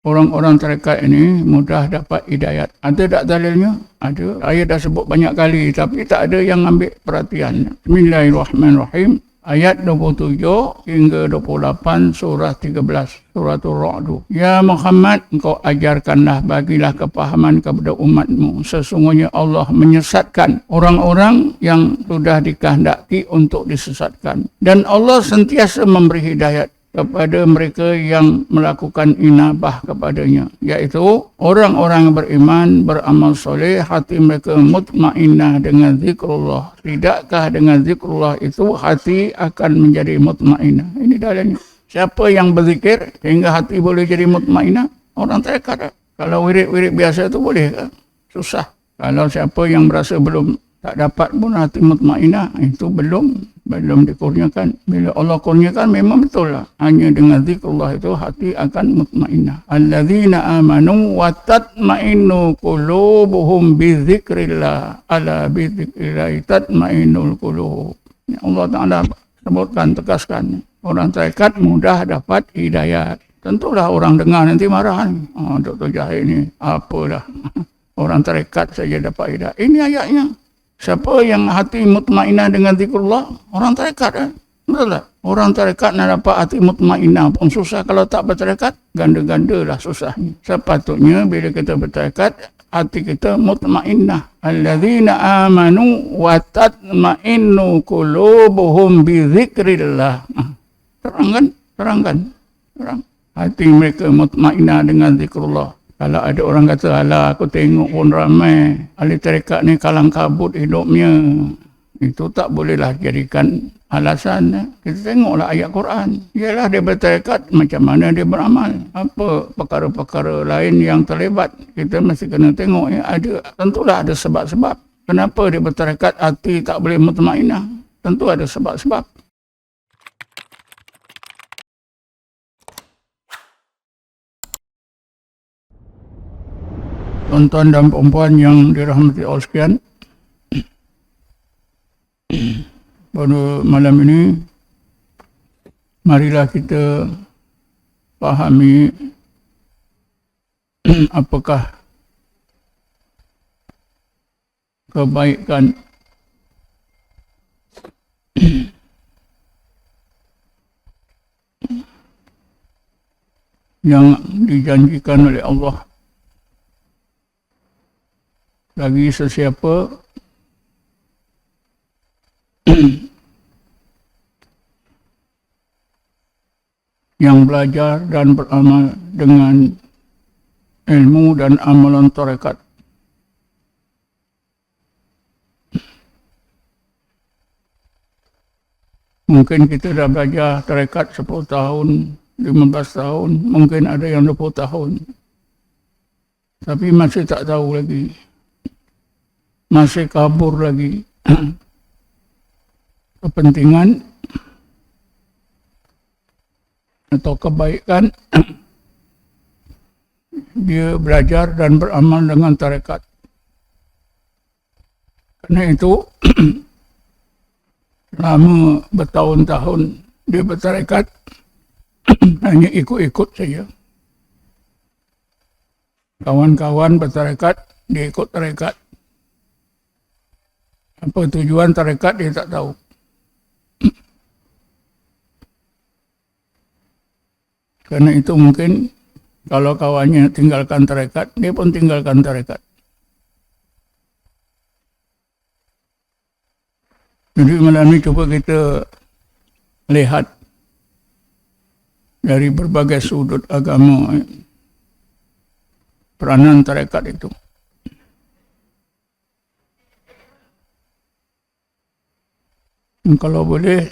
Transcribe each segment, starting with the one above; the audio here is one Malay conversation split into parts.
orang-orang tarekat ini mudah dapat hidayat. Ada tak dalilnya? Ada. Saya dah sebut banyak kali tapi tak ada yang ambil perhatian. Bismillahirrahmanirrahim. Ayat 27 hingga 28 surah 13 suratul Ra'd. Ya Muhammad, engkau ajarkanlah, bagilah kepahaman kepada umatmu. Sesungguhnya Allah menyesatkan orang-orang yang sudah dikehendaki untuk disesatkan. Dan Allah sentiasa memberi hidayat kepada mereka yang melakukan inabah kepadanya, iaitu orang-orang yang beriman, beramal soleh, hati mereka mutmainnah dengan zikrullah. Tidakkah dengan zikrullah itu hati akan menjadi mutmainnah? Ini dalilnya. Siapa yang berzikir sehingga hati boleh jadi mutmainnah? Orang tarekat. Kalau wirid-wirid biasa itu boleh ke? Susah. Kalau siapa yang berasa belum tak dapat pun hati mutmainnah, itu belum dikurniakan. Bila Allah kurniakan memang betul lah. Hanya dengan zikrullah itu hati akan mutmainnah. Alladzina amanu wa tatmainnu qulubuhum bi dzikrillah. Ala bi dzikrillah tatmainnul qulub. Allah Taala sebutkan, tegaskan. Orang tarekat mudah dapat hidayat. Tentulah orang dengar nanti marah. Dr. Jahil ni apalah. Orang tarekat saja dapat hidayat. Ini ayatnya. Siapa yang hati mutmainnah dengan zikrullah? Orang tarekat. Betul tak? Orang tarekat nak dapat hati mutmainnah pun susah. Kalau tak bertarekat, ganda-ganda lah susahnya. Sepatutnya bila kita bertarekat, hati kita mutmainnah. Alladzina amanu wa tatmainnu qulubuhum bi dzikrillah. Terangkan. Hati mereka mutmainnah dengan zikrullah. Kalau ada orang kata, alah aku tengok pun ramai, ahli tarekat ni kalang kabut hidupnya. Itu tak bolehlah jadikan alasan. Kita tengoklah ayat Quran. Ialah dia bertarekat, macam mana dia beramal. Apa perkara-perkara lain yang terlibat. Kita mesti kena tengok. Tentulah ada sebab-sebab. Kenapa dia bertarekat, hati tak boleh mutmainnah. Tentu ada sebab-sebab. Tuan-tuan dan perempuan yang dirahmati Allah sekalian, pada malam ini marilah kita fahami apakah kebaikan yang dijanjikan oleh Allah bagi sesiapa yang belajar dan beramal dengan ilmu dan amalan tarekat. Mungkin kita dah belajar tarekat 10 tahun, 15 tahun, mungkin ada yang 20 tahun. Tapi masih tak tahu lagi. Masih kabur lagi kepentingan atau kebaikan dia belajar dan beramal dengan tarekat. Karena itu selama bertahun-tahun dia bertarekat hanya ikut-ikut saja. Kawan-kawan bertarekat, dia ikut tarekat. Apa tujuan tarekat dia tak tahu. Karena itu mungkin kalau kawannya tinggalkan tarekat, dia pun tinggalkan tarekat. Jadi malam ini cuba kita lihat dari berbagai sudut agama peranan tarekat itu. Kalau boleh,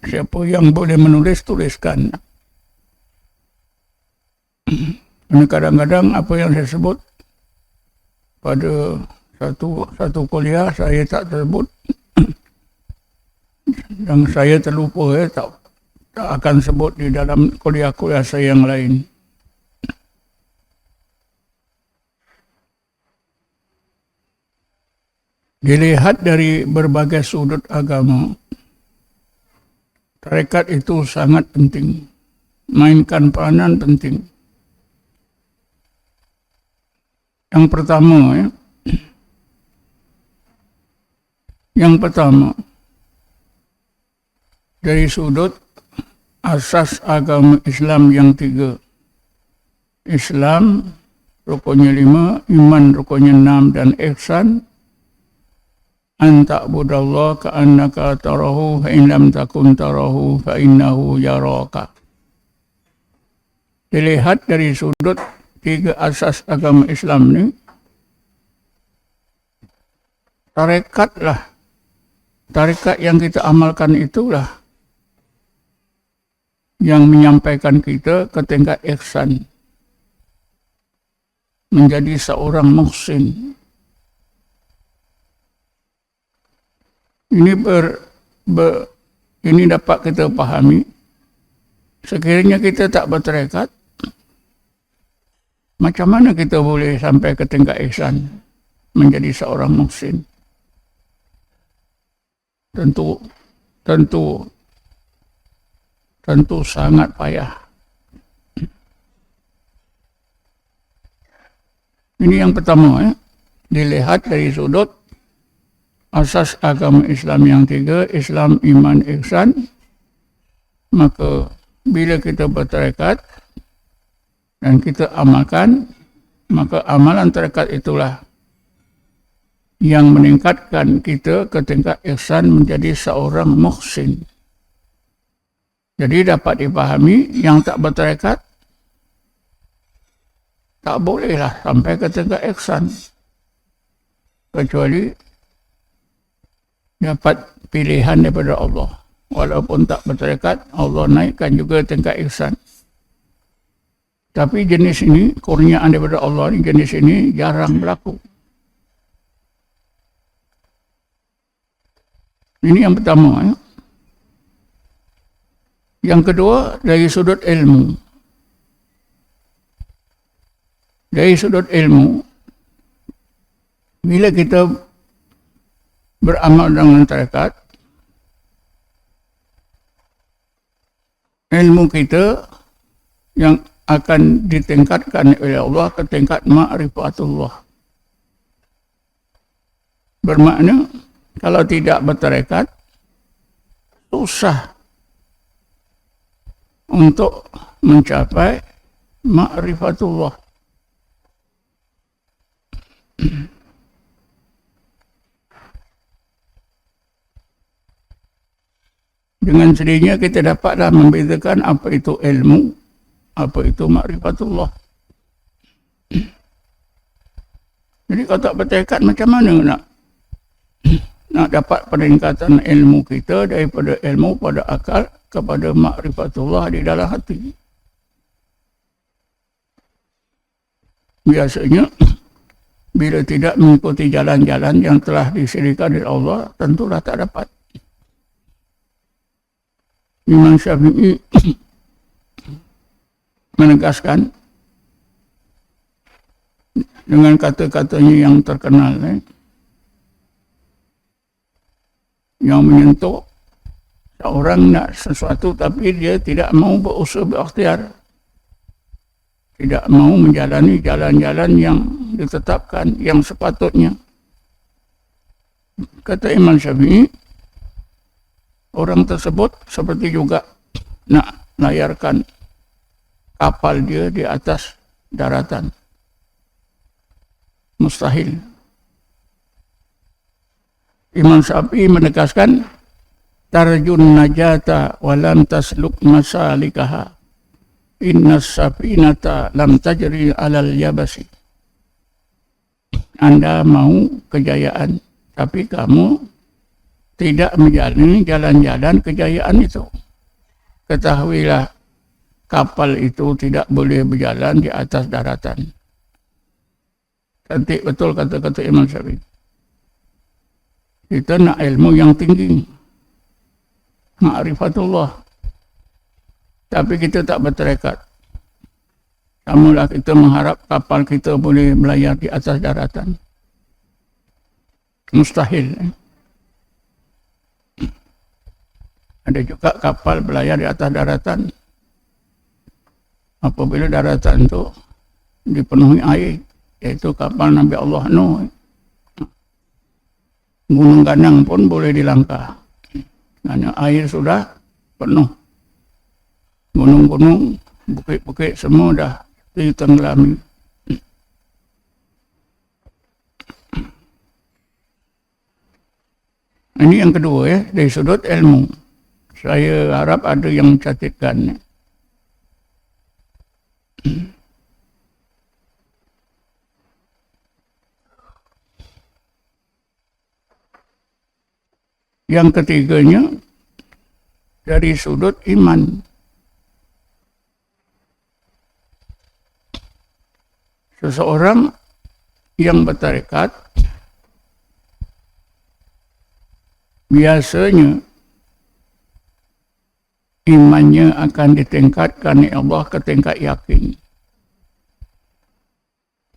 siapa yang boleh menulis, tuliskan. Ini kadang-kadang apa yang saya sebut pada satu kuliah saya tak tersebut dan saya terlupa, tak akan sebut di dalam kuliah-kuliah saya yang lain. Dilihat dari berbagai sudut agama, tarekat itu sangat penting, mainkan peranan penting. Yang pertama, dari sudut asas agama Islam yang 3. Islam rukunnya 5, iman rukunnya 6, dan ihsan an ta'budallah ka'annaka tarahu fa in lam takun tarahu fa innahu yaraka. Dilihat dari sudut 3 asas agama Islam ni, tarekat yang kita amalkan itulah yang menyampaikan kita ke tingkat ihsan, menjadi seorang muhsin. Ini dapat kita pahami. Sekiranya kita tak bertarekat, macam mana kita boleh sampai ke tingkat ihsan, menjadi seorang muhsin? Tentu sangat payah. Ini yang pertama, dilihat dari sudut asas agama Islam yang 3, Islam, iman, ihsan. Maka bila kita bertarekat dan kita amalkan, maka amalan tarekat itulah yang meningkatkan kita ke tingkat ihsan, menjadi seorang muhsin. Jadi dapat dipahami, yang tak bertarekat tak bolehlah sampai ke tingkat ihsan, kecuali dapat pilihan daripada Allah. Walaupun tak bertarekat, Allah naikkan juga tingkat ihsan. Tapi jenis ini, kurniaan daripada Allah ni, jenis ini jarang berlaku. Ini yang pertama. Yang kedua, dari sudut ilmu. Dari sudut ilmu, bila kita beramal dengan tarekat, ilmu kita yang akan ditingkatkan oleh Allah ke tingkat ma'rifatullah. Bermakna, kalau tidak bertarekat, susah untuk mencapai ma'rifatullah. Dengan sendirinya kita dapatlah membezakan apa itu ilmu, apa itu ma'rifatullah. Jadi kalau tak bertekad, macam mana nak dapat peningkatan ilmu kita daripada ilmu pada akal kepada ma'rifatullah di dalam hati? Biasanya bila tidak mengikuti jalan-jalan yang telah disediakan oleh Allah, tentulah tak dapat. Imam Syafi'i menegaskan dengan kata-katanya yang terkenal, yang menyentuh seorang nak sesuatu tapi dia tidak mau berusaha berikhtiar, tidak mau menjalani jalan-jalan yang ditetapkan, yang sepatutnya. Kata Imam Syafi'i, orang tersebut seperti juga nak layarkan kapal dia di atas daratan. Mustahil. Imam Syafi'i menegaskan, tarjun najata walam tasluk masalikaha, inna safinata lam tajri alal yabasi. Anda mau kejayaan, tapi kamu tidak menjalani jalan-jalan kejayaan itu. Ketahuilah, kapal itu tidak boleh berjalan di atas daratan. Cantik betul kata-kata Imam Syafi'i. Kita nak ilmu yang tinggi, ma'rifatullah, tapi kita tak bertarekat. Kamulah kita mengharap kapal kita boleh melayar di atas daratan. Mustahil. Ada juga kapal berlayar di atas daratan apabila daratan itu dipenuhi air. iaitu kapal Nabi Allah Nuh. Gunung Ganang pun boleh dilangkah. Karena air sudah penuh. Gunung-gunung, bukit-bukit semua dah ditenggelami. Ini yang kedua dari sudut ilmu. Saya harap ada yang mencatatkan. Yang ketiganya dari sudut iman. Seseorang yang bertarekat biasanya imannya akan ditingkatkan oleh Allah ke tingkat yakin.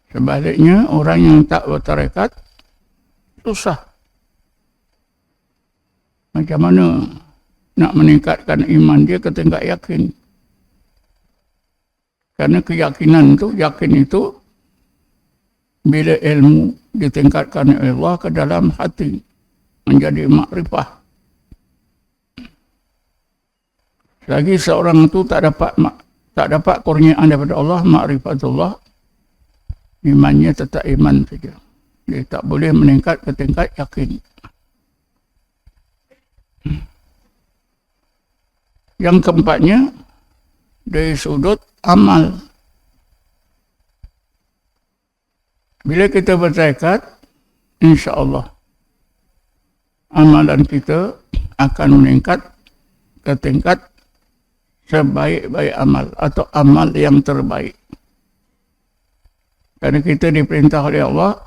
Sebaliknya orang yang tak bertarekat susah. Macam mana nak meningkatkan iman dia ke tingkat yakin? Karena keyakinan itu, yakin itu bila ilmu ditingkatkan oleh Allah ke dalam hati menjadi makrifah. Selagi seorang itu tak dapat kurniaan daripada Allah, makrifatullah, imannya tetap iman saja. Dia tak boleh meningkat ke tingkat yakin. Yang keempatnya dari sudut amal. Bila kita bertekad, insya-Allah amalan kita akan meningkat ke tingkat sebaik-baik amal atau amal yang terbaik. Karena kita diperintah oleh Allah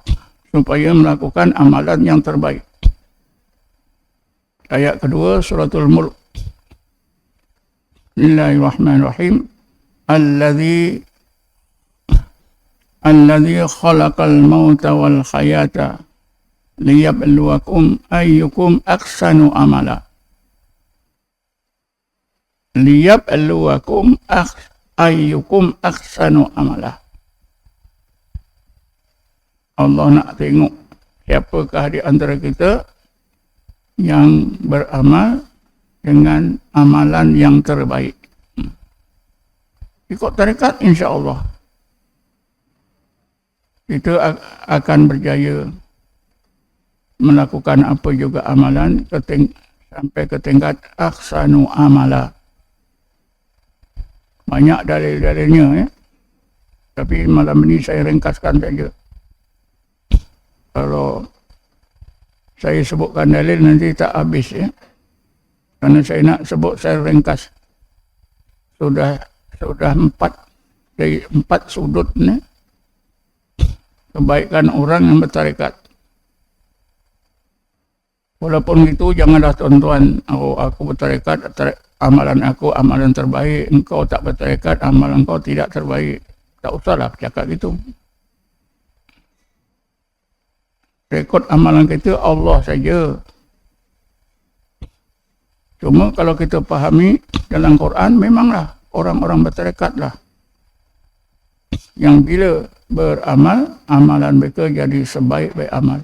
supaya melakukan amalan yang terbaik. Ayat kedua suratul Mulk. Bismillahirrahmanirrahim. Alladzi khalaqal mauta wal hayata liyabluwakum ayyukum ahsanu amala. Liyabluwakum ayyukum ahsanu amala. Allah nak tengok siapakah di antara kita yang beramal dengan amalan yang terbaik. Ikut tarekat, insya-Allah kita akan berjaya melakukan apa juga amalan sampai ke tingkat ahsanu amala. Banyak dalil-dalilnya ya. Tapi malam ini saya ringkaskan saja. Kalau saya sebutkan dalil nanti tak habis ya. Karena saya nak sebut saya ringkas. Sudah 4 dari 4 sudut ni kebaikan orang yang bertarekat. Walaupun itu janganlah tuan-tuan, aku bertarekat, amalan aku amalan terbaik, engkau tak bertarekat, amalan engkau tidak terbaik. Tak usahlah cakap gitu. Rekod amalan kita Allah saja. Cuma kalau kita fahami dalam Quran, memanglah orang-orang bertarekatlah yang bila beramal, amalan mereka jadi sebaik-baik amal.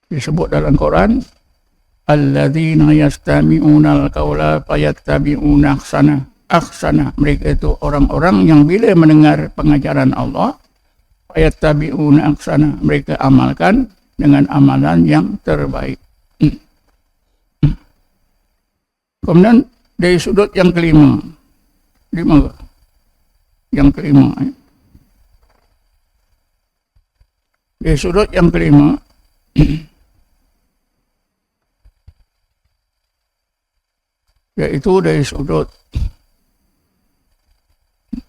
Disebut dalam Quran, alladzina yastami'una al-qawla fayattabi'una ahsana. Mereka itu orang-orang yang bila mendengar pengajaran Allah, fayattabi'una ahsana, mereka amalkan dengan amalan yang terbaik. Kemudian dari sudut yang kelima, dari sudut yang kelima, yaitu dari sudut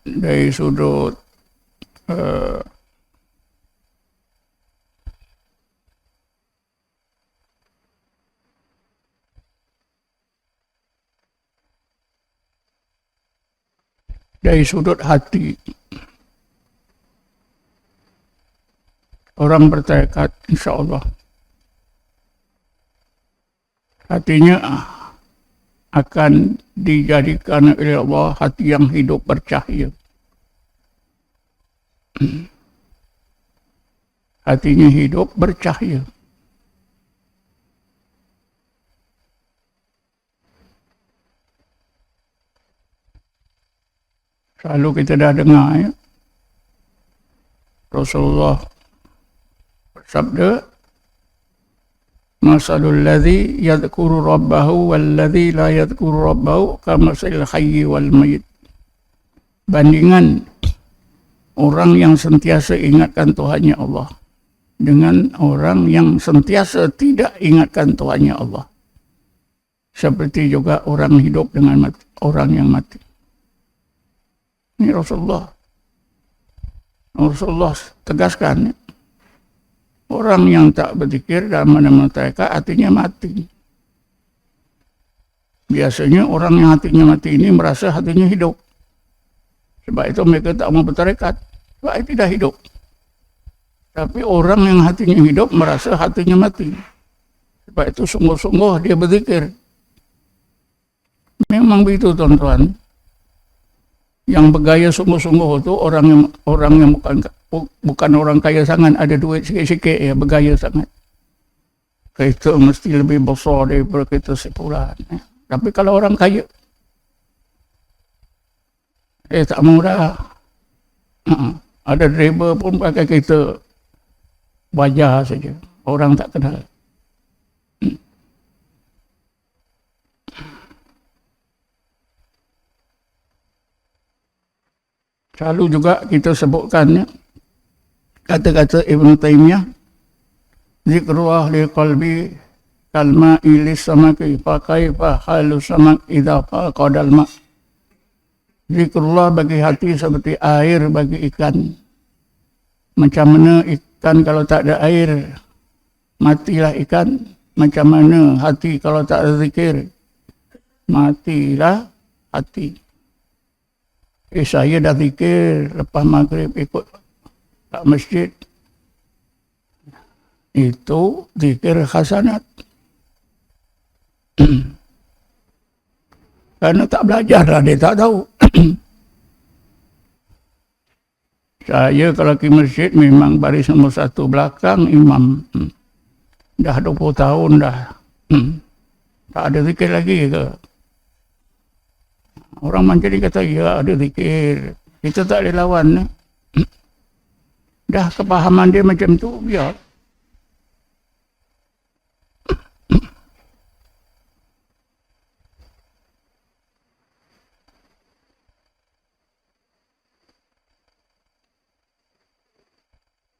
dari sudut hati. Orang bertekad, insya Allah hatinya akan dijadikan oleh Allah hati yang hidup bercahaya. Hatinya hidup bercahaya. Selalu kita dah dengar ya. Rasulullah bersabda, Masalul ladzi yadhkuru rabbahu wal ladzi la yadhkuru rabbahu kamasil hayyi wal mayyit. Bandingan orang yang sentiasa ingatkan Tuhannya Allah dengan orang yang sentiasa tidak ingatkan Tuhannya Allah. Seperti juga orang hidup dengan orang yang mati. Ini Rasulullah tegaskan, orang yang tak berzikir dalam mana-mana mereka hatinya mati. Biasanya orang yang hatinya mati ini merasa hatinya hidup. Sebab itu mereka tak mau bertarekat. Sebab itu tidak hidup. Tapi orang yang hatinya hidup merasa hatinya mati. Sebab itu sungguh-sungguh dia berzikir. Memang begitu tuan-tuan. Yang bergaya sungguh-sungguh itu orang yang bukan orang kaya sangat, ada duit sikit-sikit ya, bergaya sangat. Kereta mesti lebih besar daripada kereta sepulan. Tapi kalau orang kaya, tak mau dah. Ada driver pun pakai kereta wajah saja, orang tak kenal. Selalu juga kita sebutkan ya, kata-kata Ibn Taymiyah, zikrullah li qalbi kalma ilis samaki fakaifa halu samak idha faqadal ma'. Zikrullah bagi hati seperti air bagi ikan. Macam mana ikan kalau tak ada air, matilah ikan. Macam mana hati kalau tak ada zikir, matilah hati. Saya dah zikir lepas maghrib ikut kat masjid. Itu zikir hasanat. Karena tak belajar lah, dia tak tahu. Saya kalau ke masjid memang baris nombor 1 belakang imam. Dah 20 tahun dah. Tak ada zikir lagi ke? Orang Mancari kata, ya ada zikir. Kita tak boleh lawan. Dah kepahaman dia macam tu, biar.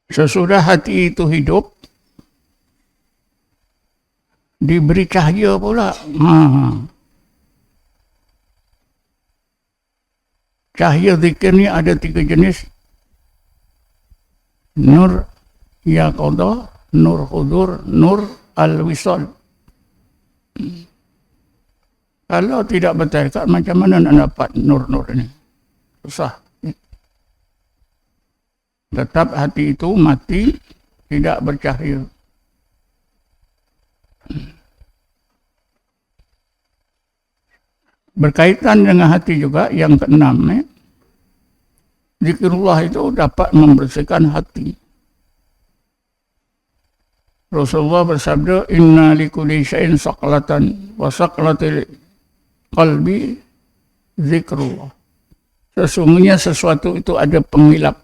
Sesudah hati itu hidup, diberi cahaya pula. Cahaya zikir ni ada 3 jenis. Nur yaqadha, nur hudur, nur al-wisal. Kalau tidak bertarekat, macam mana nak dapat nur-nur ini? Susah. Tetap hati itu mati, tidak bercahaya. Berkaitan dengan hati juga yang ke-6, zikrullah itu dapat membersihkan hati. Rasulullah bersabda, inna likulli syai'in saqlatan wa saqlatil qalbi zikrullah. Sesungguhnya sesuatu itu ada pengilap,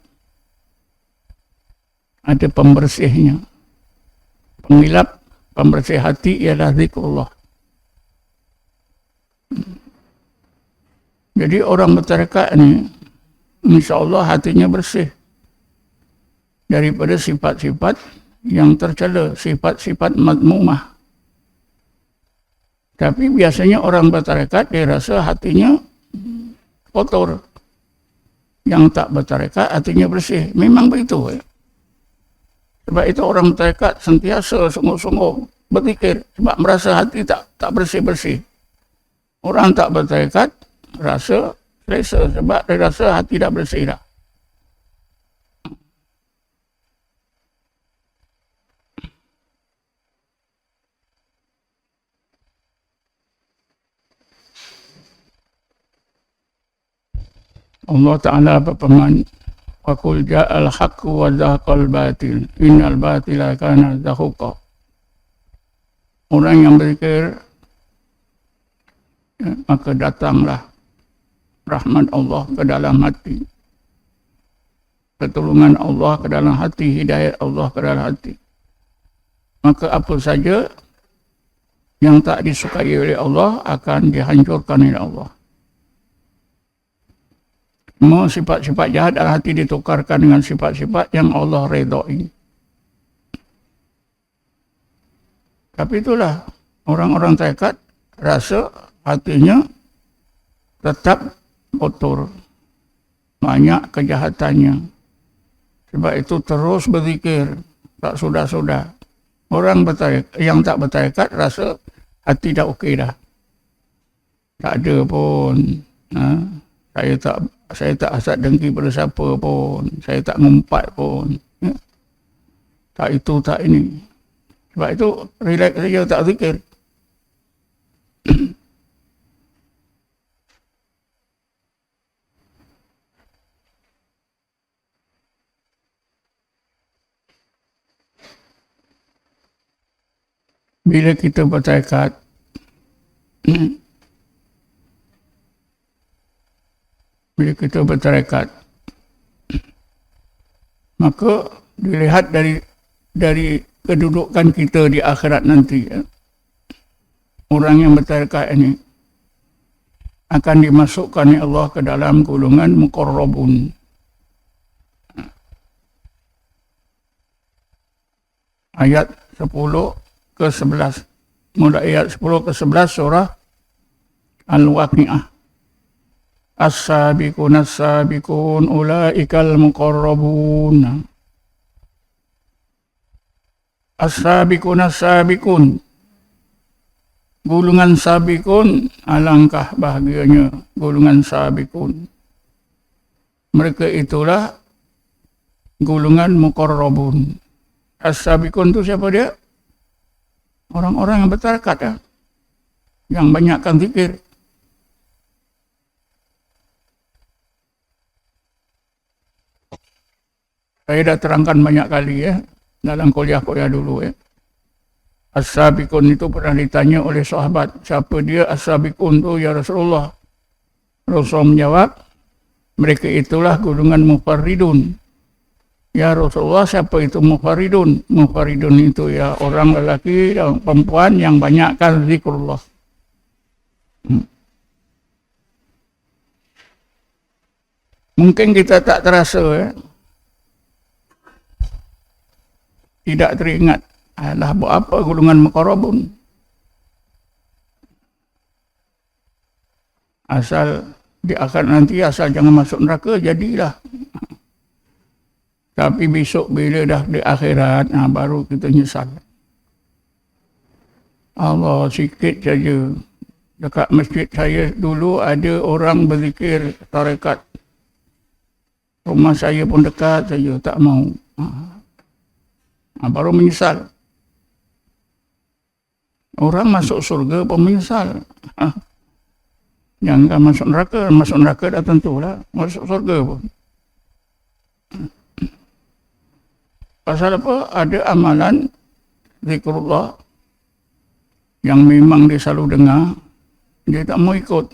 ada pembersihnya. Pengilap, pembersih hati ialah zikrullah. Jadi orang bertarekat ni, insya-Allah hatinya bersih daripada sifat-sifat yang tercela, sifat-sifat madmumah. Tapi biasanya orang bertarekat dia rasa hatinya kotor. Yang tak bertarekat hatinya bersih. Memang begitu. Sebab itu orang bertarekat sentiasa sungguh-sungguh berzikir sebab merasa hati tak bersih-bersih. Orang tak bertarekat rasa selesa sebab dia rasa hati dah bersih dah. Allah Ta'ala berfirman, wa qul ja'al haqqu wa zahaqal batil innal batila kana zahuqa. Orang yang berzikir, ya, maka datanglah rahmat Allah ke dalam hati, pertolongan Allah ke dalam hati, hidayat Allah ke dalam hati. Maka apa saja yang tak disukai oleh Allah akan dihancurkan oleh Allah. Semua sifat-sifat jahat dalam hati ditukarkan dengan sifat-sifat yang Allah redai. Tapi itulah orang-orang tarekat rasa hatinya tetap kotor, banyak kejahatannya. Sebab itu terus berzikir, tak sudah-sudah. Orang yang tak bertarekat rasa hati dah okey dah. Tak ada pun. Saya tak hasad dengki pada siapa pun. Saya tak ngumpat pun. Ya. Tak itu, tak ini. Sebab itu, relax saja, tak zikir. Bila kita bertarekat, maka dilihat dari kedudukan kita di akhirat nanti, ya. Orang yang bertarekat ini akan dimasukkan oleh Allah ke dalam golongan muqarrabun. Ayat 10 ke 11. Mulai ayat 10 ke 11 surah Al-Waqi'ah. As-sabiqun as-sabiqun ulaikal muqarrabun. As-sabiqun as-sabiqun. Golongan sabiqun, alangkah bahagianya golongan sabiqun. Mereka itulah golongan muqarrabun. As-sabiqun itu siapa dia? Orang-orang yang bertarekat, ya, yang banyakkan zikir. Saya dah terangkan banyak kali, ya, dalam kuliah-kuliah dulu, ya. As-sabiqun itu pernah ditanya oleh sahabat, siapa dia as-sabiqun itu ya Rasulullah? Rasul menjawab, mereka itulah golongan mufarridun. Ya Rasulullah, siapa itu mufaridun? Mufaridun itu ya orang lelaki dan perempuan yang banyakkan zikrullah. Mungkin kita tak terasa, ya. Tidak teringat. Alah, buat apa golongan muqarrabun? Asal di akhirat nanti, asal jangan masuk neraka, jadilah. Tapi besok bila dah di akhirat, baru kita nyesal. Allah, sikit saja. Dekat masjid saya dulu ada orang berzikir tarekat. Rumah saya pun dekat saja, tak mau. Baru menyesal. Orang masuk surga pun menyesal. Jangan masuk neraka. Masuk neraka dah tentulah. Masuk surga pun. Pasal apa? Ada amalan zikrullah yang memang dia selalu dengar, dia tak mau ikut.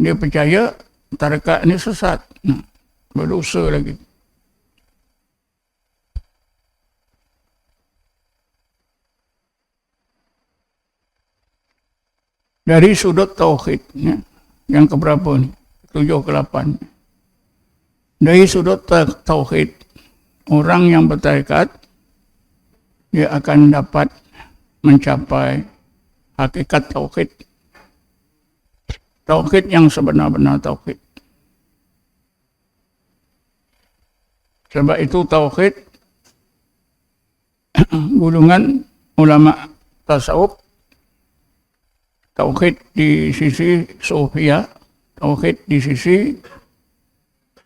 Dia percaya tarekat ni sesat. Berdosa lagi. Dari sudut tauhid, ya, yang keberapa ni? 7 ke 8. Dari sudut tauhid, orang yang bertarekat, dia akan dapat mencapai hakikat tauhid. Tauhid yang sebenar-benar tauhid. Sebab itu tauhid golongan ulama tasawuf, tauhid di sisi sufiyah, tauhid di sisi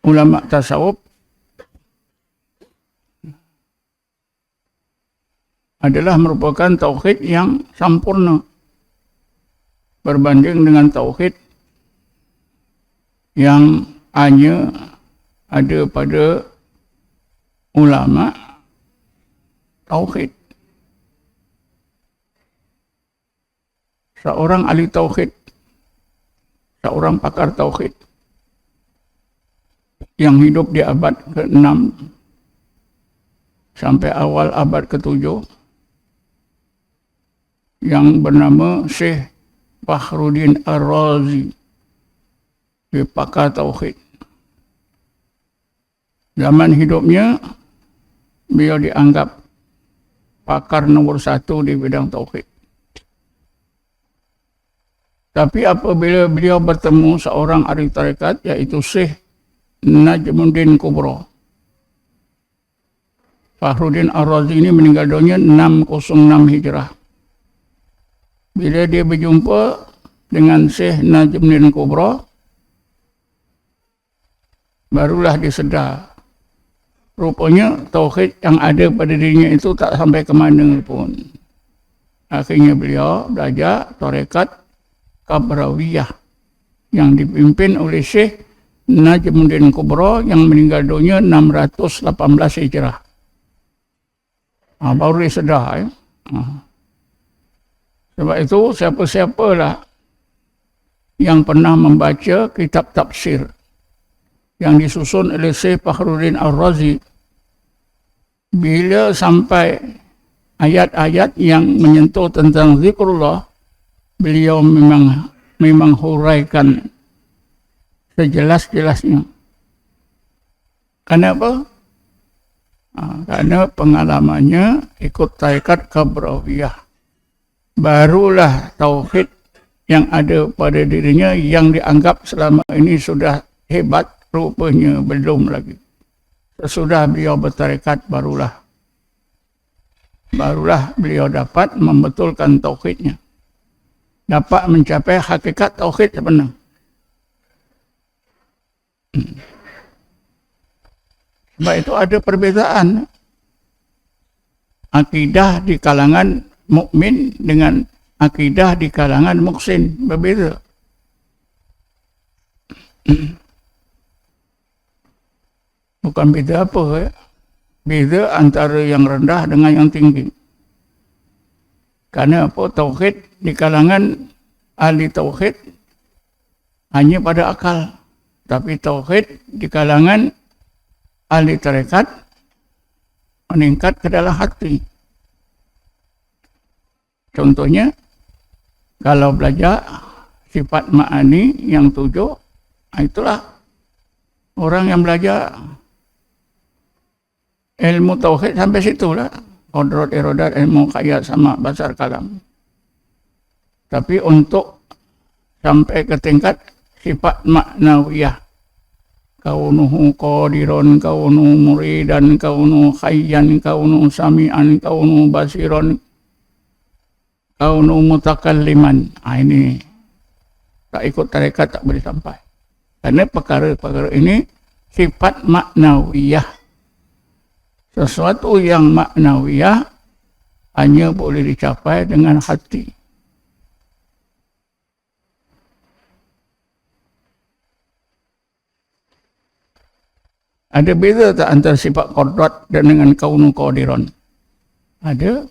ulama tasawuf adalah merupakan tauhid yang sempurna berbanding dengan tauhid yang hanya ada pada ulama tauhid. Seorang ahli tauhid, seorang pakar tauhid yang hidup di abad ke-6 sampai awal abad ke-7 yang bernama Syekh Fakhruddin Ar-Razi, dia pakar tauhid. Zaman hidupnya beliau dianggap pakar nomor 1 di bidang tauhid. Tapi apabila beliau bertemu seorang ahli tarekat, iaitu Syekh Najmuddin Kubro. Fakhruddin Ar-Razi ini meninggal dunia 606 Hijrah. Bila dia berjumpa dengan Syekh Najmuddin Kubro, barulah dia sedar. Rupanya tauhid yang ada pada dirinya itu tak sampai ke mana pun. Akhirnya beliau belajar tarekat Kabrawiyah yang dipimpin oleh Syekh Najmuddin Kubro yang meninggal dunia 618 Hijrah. Baru dia sedar. Sebab itu siapa-siapalah yang pernah membaca kitab tafsir yang disusun oleh Syekh Fakhruddin Ar-Razi, bila sampai ayat-ayat yang menyentuh tentang zikrullah, beliau memang huraikan sejelas-jelasnya. Kenapa? Karena pengalamannya ikut tarekat Kabrawiyah. Barulah tauhid yang ada pada dirinya yang dianggap selama ini sudah hebat, rupanya belum lagi. Sesudah beliau bertarekat barulah beliau dapat membetulkan tauhidnya. Dapat mencapai hakikat tauhid sebenar. Sebab itu ada perbezaan akidah di kalangan mukmin dengan akidah di kalangan muhsin, berbeza. Bukan beza apa ya? Beza antara yang rendah dengan yang tinggi. Karena apa? Tauhid di kalangan ahli tauhid hanya pada akal. Tapi tauhid di kalangan ahli tarekat meningkat ke dalam hati. Contohnya, kalau belajar sifat ma'ani yang 7, itulah orang yang belajar ilmu tauhid sampai situlah. Qadrat, iradat, ilmu khayat sama basar kalam. Tapi untuk sampai ke tingkat sifat maknawiyah, kaunuhu qadiron, kaunuhu muridan, kaunuhu khayyan, kaunuhu sami'an, kaunuhu basiron, kaunuhu mutakalliman. Ini tak ikut tarekat tak boleh sampai. Karena perkara-perkara ini sifat maknawiyah. Sesuatu yang maknawiyah hanya boleh dicapai dengan hati. Ada beza tak antara sifat qadrat dan dengan kaunu qadiran? Ada.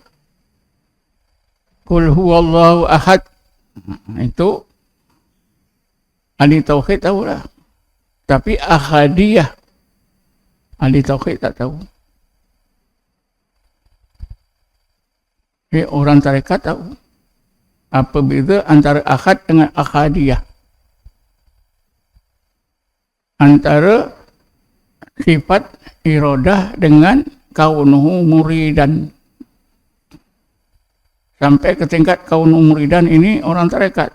Qul huwallahu ahad. Itu ahli tauhid tahulah. Tapi ahadiyah ahli tauhid tak tahu. Orang tarekat tahu. Apa beza antara ahad dengan ahadiyah? Antara sifat iradah dengan kaunuhu muridan. Sampai ke tingkat kaunuhu muridan ini orang tarekat.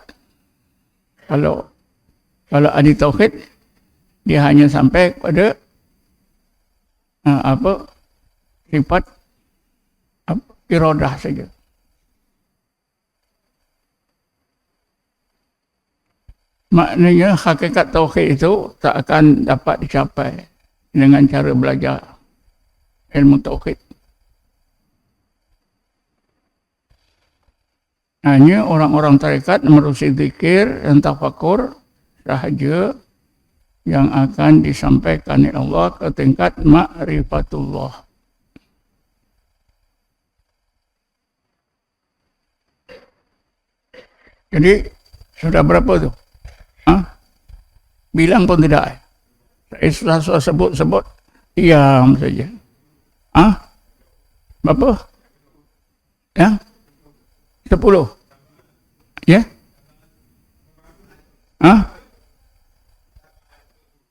Kalau ahli tauhid, dia hanya sampai pada sifat iradah saja. Maknanya hakikat tauhid itu tak akan dapat dicapai dengan cara belajar ilmu tauhid. Hanya orang-orang tarekat menerusi zikir dan tafakur sahaja yang akan disampaikan oleh Allah ke tingkat ma'rifatullah. Jadi sudah berapa tu? Bilang pun tidak. Saya sudah sebut-sebut, diam saja. Berapa? Ya? 10. Ya?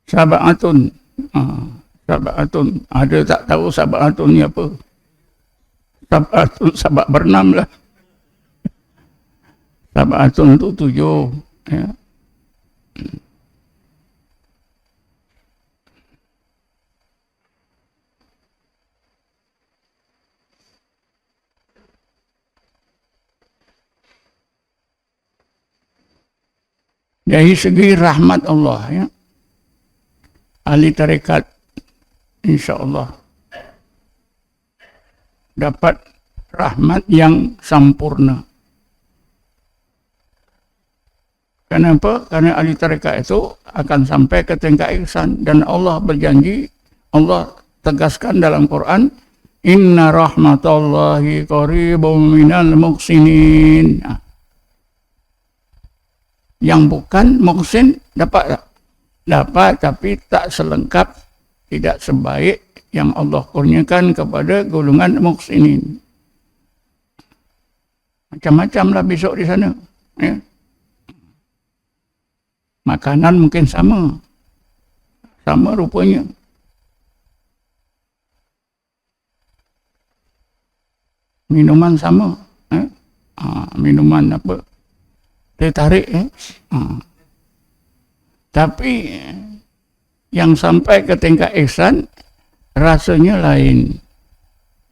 Sab'atun. Sab'atun. Ada tak tahu sab'atun ni apa? Sab'atun, sabak bernam lah. Sab'atun tu 7. Ya. Dari segi rahmat Allah, ya, ahli tarekat insya-Allah dapat rahmat yang sempurna. Kenapa? Karena ahli tarekat itu akan sampai ke tingkat ihsan, dan Allah berjanji, Allah tegaskan dalam Quran, inna rahmatallahi qaribun minal muhsinin. Yang bukan muhsin dapat tak? Dapat, tapi tak selengkap, tidak sebaik yang Allah kurniakan kepada golongan muhsinin. Macam-macam lah besok di sana. Ya. Makanan mungkin sama. Sama rupanya. Minuman sama. Minuman apa? Dia tarik. Tapi yang sampai ke tingkat ihsan rasanya lain.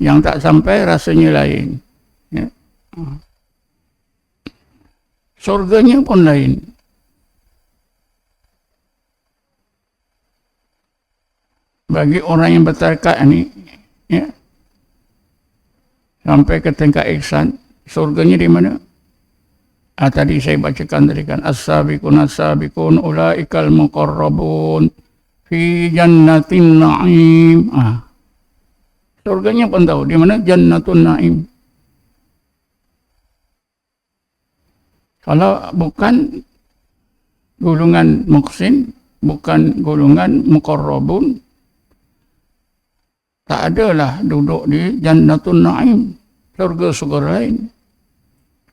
Yang tak sampai rasanya lain. Ya. Surganya pun lain. Bagi orang yang bertarekat ni, ya, sampai ke tingkat ihsan, surganya di mana? Tadi saya bacakan tadi kan, as-sabiqun as-sabiqun ulaikal muqarrabun fi jannatin na'im. Surganya pun tahu di mana, jannatun na'im. Kalau bukan golongan muhsin, bukan golongan muqarrabun, tak adalah duduk di jannatun na'im, surga-surga lain.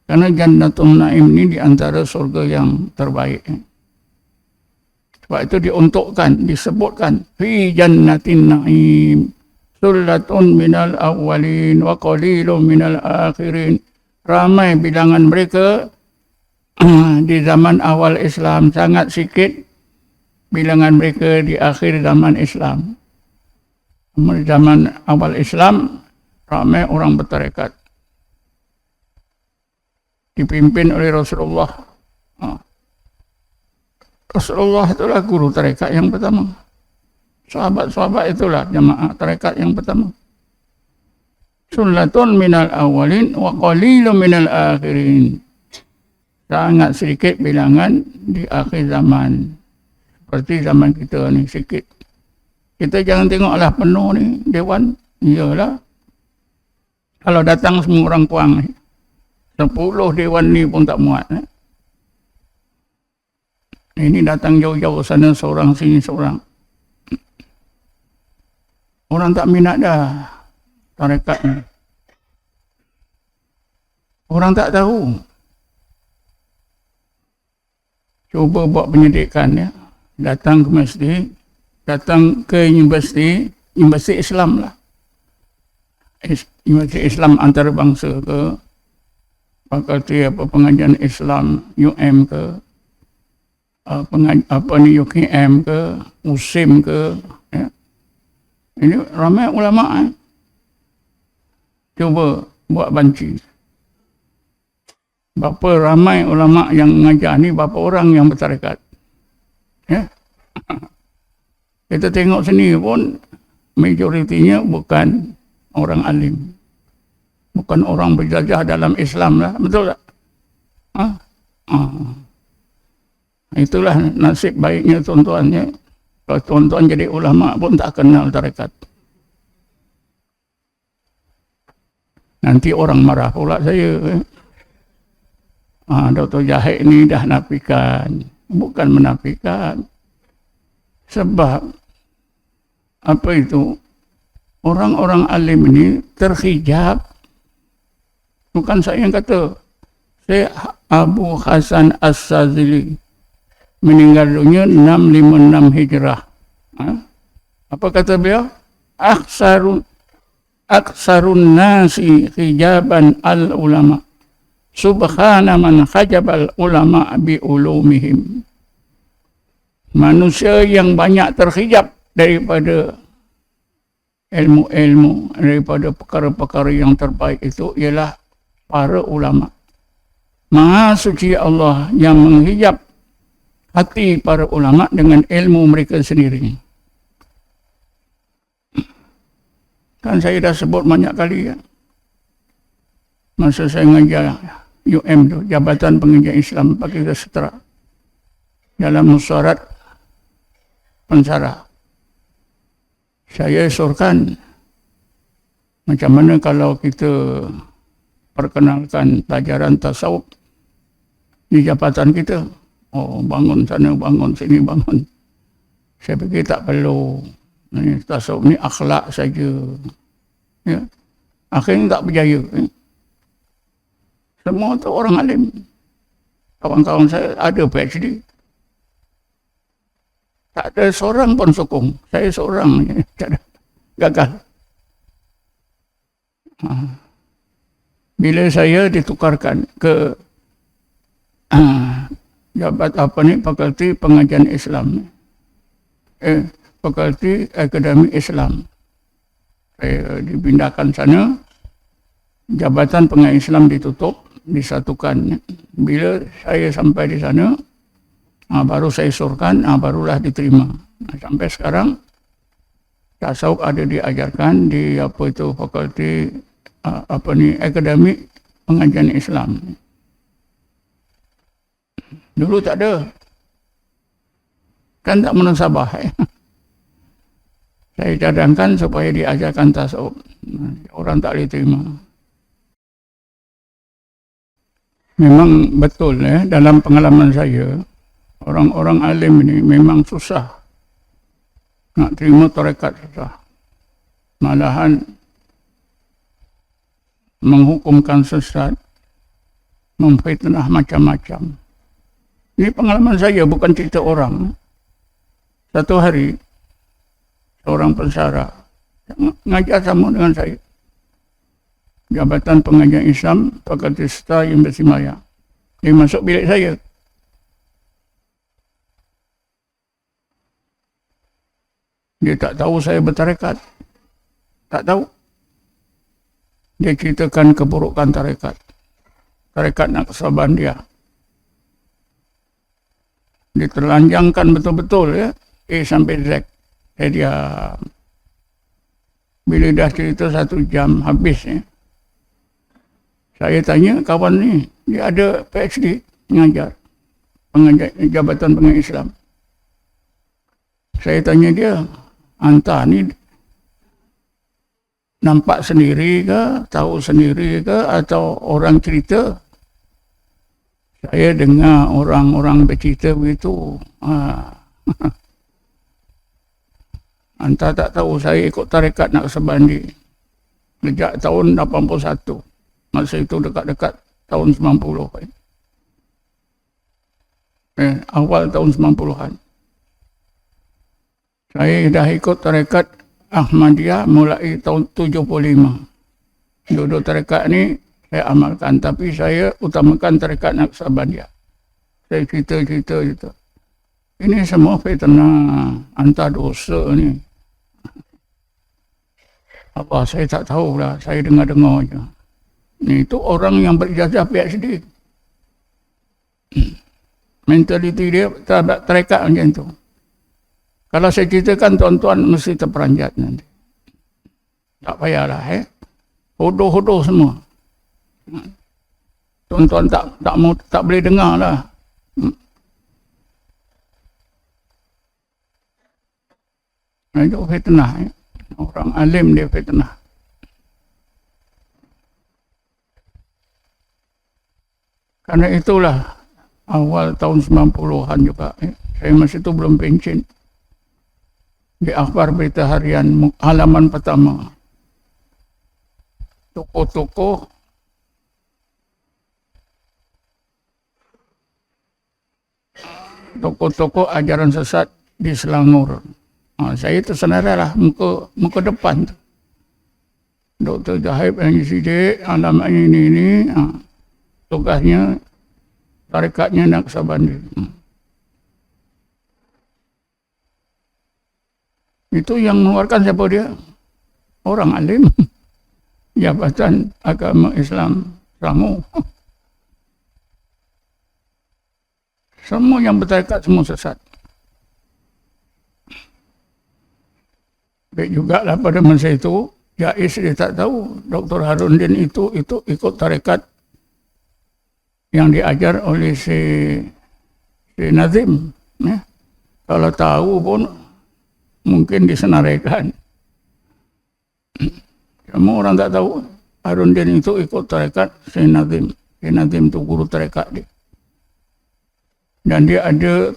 Karena Jannatul Naim ini di antara surga yang terbaik. Sebab itu diuntukkan, disebutkan fi jannatin na'im sullatun minal awwalin wa qalilun minal akhirin. Ramai bilangan mereka di zaman awal Islam, sangat sikit bilangan mereka di akhir zaman Islam. Di zaman awal Islam ramai orang bertarekat, dipimpin oleh Rasulullah. Rasulullah itulah guru tarekat yang pertama. Sahabat-sahabat itulah jamaah tarekat yang pertama. Sullatun minal awalin wa qalilun minal akhirin. Sangat sedikit bilangan di akhir zaman. Seperti zaman kita ni, sikit. Kita jangan tengoklah penuh ni dewan. Iyalah. Kalau datang semua orang puang ni, 10 dewan ni pun tak muat. Ini datang jauh-jauh sana seorang, sini seorang. Orang tak minat dah tarekat ni. Orang tak tahu. Cuba buat penyelidikan, ya. Datang ke masjid, datang ke universiti Islam lah. Universiti Islam antarabangsa ke, fakulti apa pengajian Islam UM ke, UKM ke, USIM ke, ya. Ini ramai ulama. Cuba buat banci. Berapa ramai ulama yang mengajar ni, berapa orang yang bertarekat. Ya. Kita tengok sini pun majoritinya bukan orang alim. Bukan orang berjajah dalam Islam lah. Betul tak? Itulah nasib baiknya tuan-tuannya. Kalau tuan-tuan jadi ulama pun tak kenal tarekat. Nanti orang marah pula saya. Dr. Zahid ni dah nafikan. Bukan menafikan. Sebab apa itu? Orang-orang alim ini terhijab. Bukan saya yang kata. Saya Abu Hasan As-Sazili meninggal dunia 656 Hijrah. Apa kata beliau? Aksarun nasi hijaban al-ulama. Subhana man hajabal ulama bi ulumihim. Manusia yang banyak terhijab daripada ilmu-ilmu, daripada perkara-perkara yang terbaik itu ialah para ulama. Maha suci Allah yang menghijab hati para ulama dengan ilmu mereka sendiri. Kan saya dah sebut banyak kali ya. Masa saya mengajar UM tu, Jabatan Pengajian Islam Pakistan Setera, dalam musyawarah pensara, saya usulkan macam mana kalau kita perkenalkan pelajaran tasawuf di jabatan kita. Oh, bangun sana, bangun sini, bangun. Saya fikir tak perlu. Tasawuf ni akhlak saja. Ya. Akhirnya tak berjaya. Semua tu orang alim. Kawan-kawan saya ada PhD. Tak ada seorang pun sokong. Saya seorang gagal. Bila saya ditukarkan ke jabat Fakulti Pengajian Islam, Fakulti Akademi Islam, saya dipindahkan sana. Jabatan Pengajian Islam ditutup, disatukan. Bila saya sampai di sana, baru saya surkan, barulah diterima. Sampai sekarang tasawuf ada diajarkan di Fakulti Akademi Pengajian Islam. Dulu tak ada. Kan tak munasabah. Saya cadangkan supaya diajarkan tasawuf. Orang tak boleh terima. Memang betul dalam pengalaman saya, orang-orang alim ini memang susah. Nak terima tarekat susah. Malahan menghukumkan sesat, memfitnah macam-macam. Ini pengalaman saya, bukan cerita orang. Satu hari, seorang pensara ngajar sama dengan saya. Jabatan Pengajian Islam Fakulti Setera Universiti Malaya. Dia masuk bilik saya. Dia tak tahu saya bertarekat. Tak tahu. Dia ceritakan keburukan tarekat. Tarekat Naqsabandiyah. Dia terlanjangkan betul-betul ya. A sampai Z. Saya diam. Bila dah cerita 1 jam habis ya. Saya tanya kawan ni, dia ada PhD mengajar Jabatan Pengajian Islam. Saya tanya dia, anta ni nampak sendiri ke, tahu sendiri ke, atau orang cerita? Saya dengar orang-orang bercerita begitu. Anta tak tahu saya ikut tarekat Naqsabandi sejak tahun 81. Masa itu dekat-dekat tahun 90. Awal tahun 90-an. Saya dah ikut tarekat Ahmadiyah mulai tahun 75. Dua-dua tarekat ni saya amalkan, tapi saya utamakan tarekat Naqsabandiyah. Saya cerita-cerita gitu. Ini semua fitnah, anta dosa ni. Apa saya tak tahulah, saya dengar-dengar je. Itu orang yang berijazah PhD. Mentaliti dia terhadap tarekat macam tu. Kalau saya ceritakan, tuan-tuan mesti terperanjat nanti. Tak payahlah. Hodoh-hodoh semua. Tuan-tuan tak boleh dengar lah. Nah, itu fitnah. Ya. Orang alim dia fitnah. Karena itulah awal tahun 90-an juga. Ya. Saya masih itu belum pencen. Di akhbar berita harian halaman pertama. Toko-toko ajaran sesat di Selangor. Saya tersenaralah muka depan tu. Dr. Jahib yang sidik, alamatnya ini. Tugasnya tarikatnya Naqsabandi. Itu yang mengeluarkan siapa dia? Orang alim. Jabatan Agama Islam Selangor. Semua yang bertarikat semua sesat. Baik jugalah pada masa itu, Jais dia tak tahu Dr. Harundin itu ikut tarikat yang diajar oleh si Nazim. Ya. Kalau tahu pun mungkin disenaraikan. Semua orang tak tahu Harundin itu ikut tarikat si Nazim. Si Nazim itu guru tarikat dia. Dan dia ada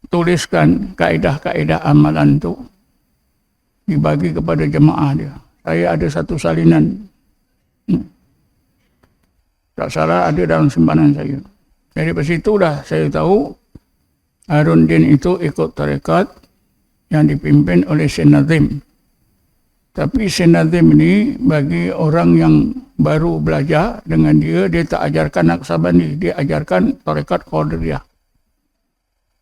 tuliskan kaedah-kaedah amalan tu dibagi kepada jemaah dia. Saya ada satu salinan. Tak salah ada dalam simpanan saya. Dari situlah saya tahu Harundin itu ikut tarekat yang dipimpin oleh Syekh Nazim. Tapi Syekh Nazim ini bagi orang yang baru belajar dengan dia tak ajarkan Naqsabandi, dia ajarkan tarekat Qadiriyah.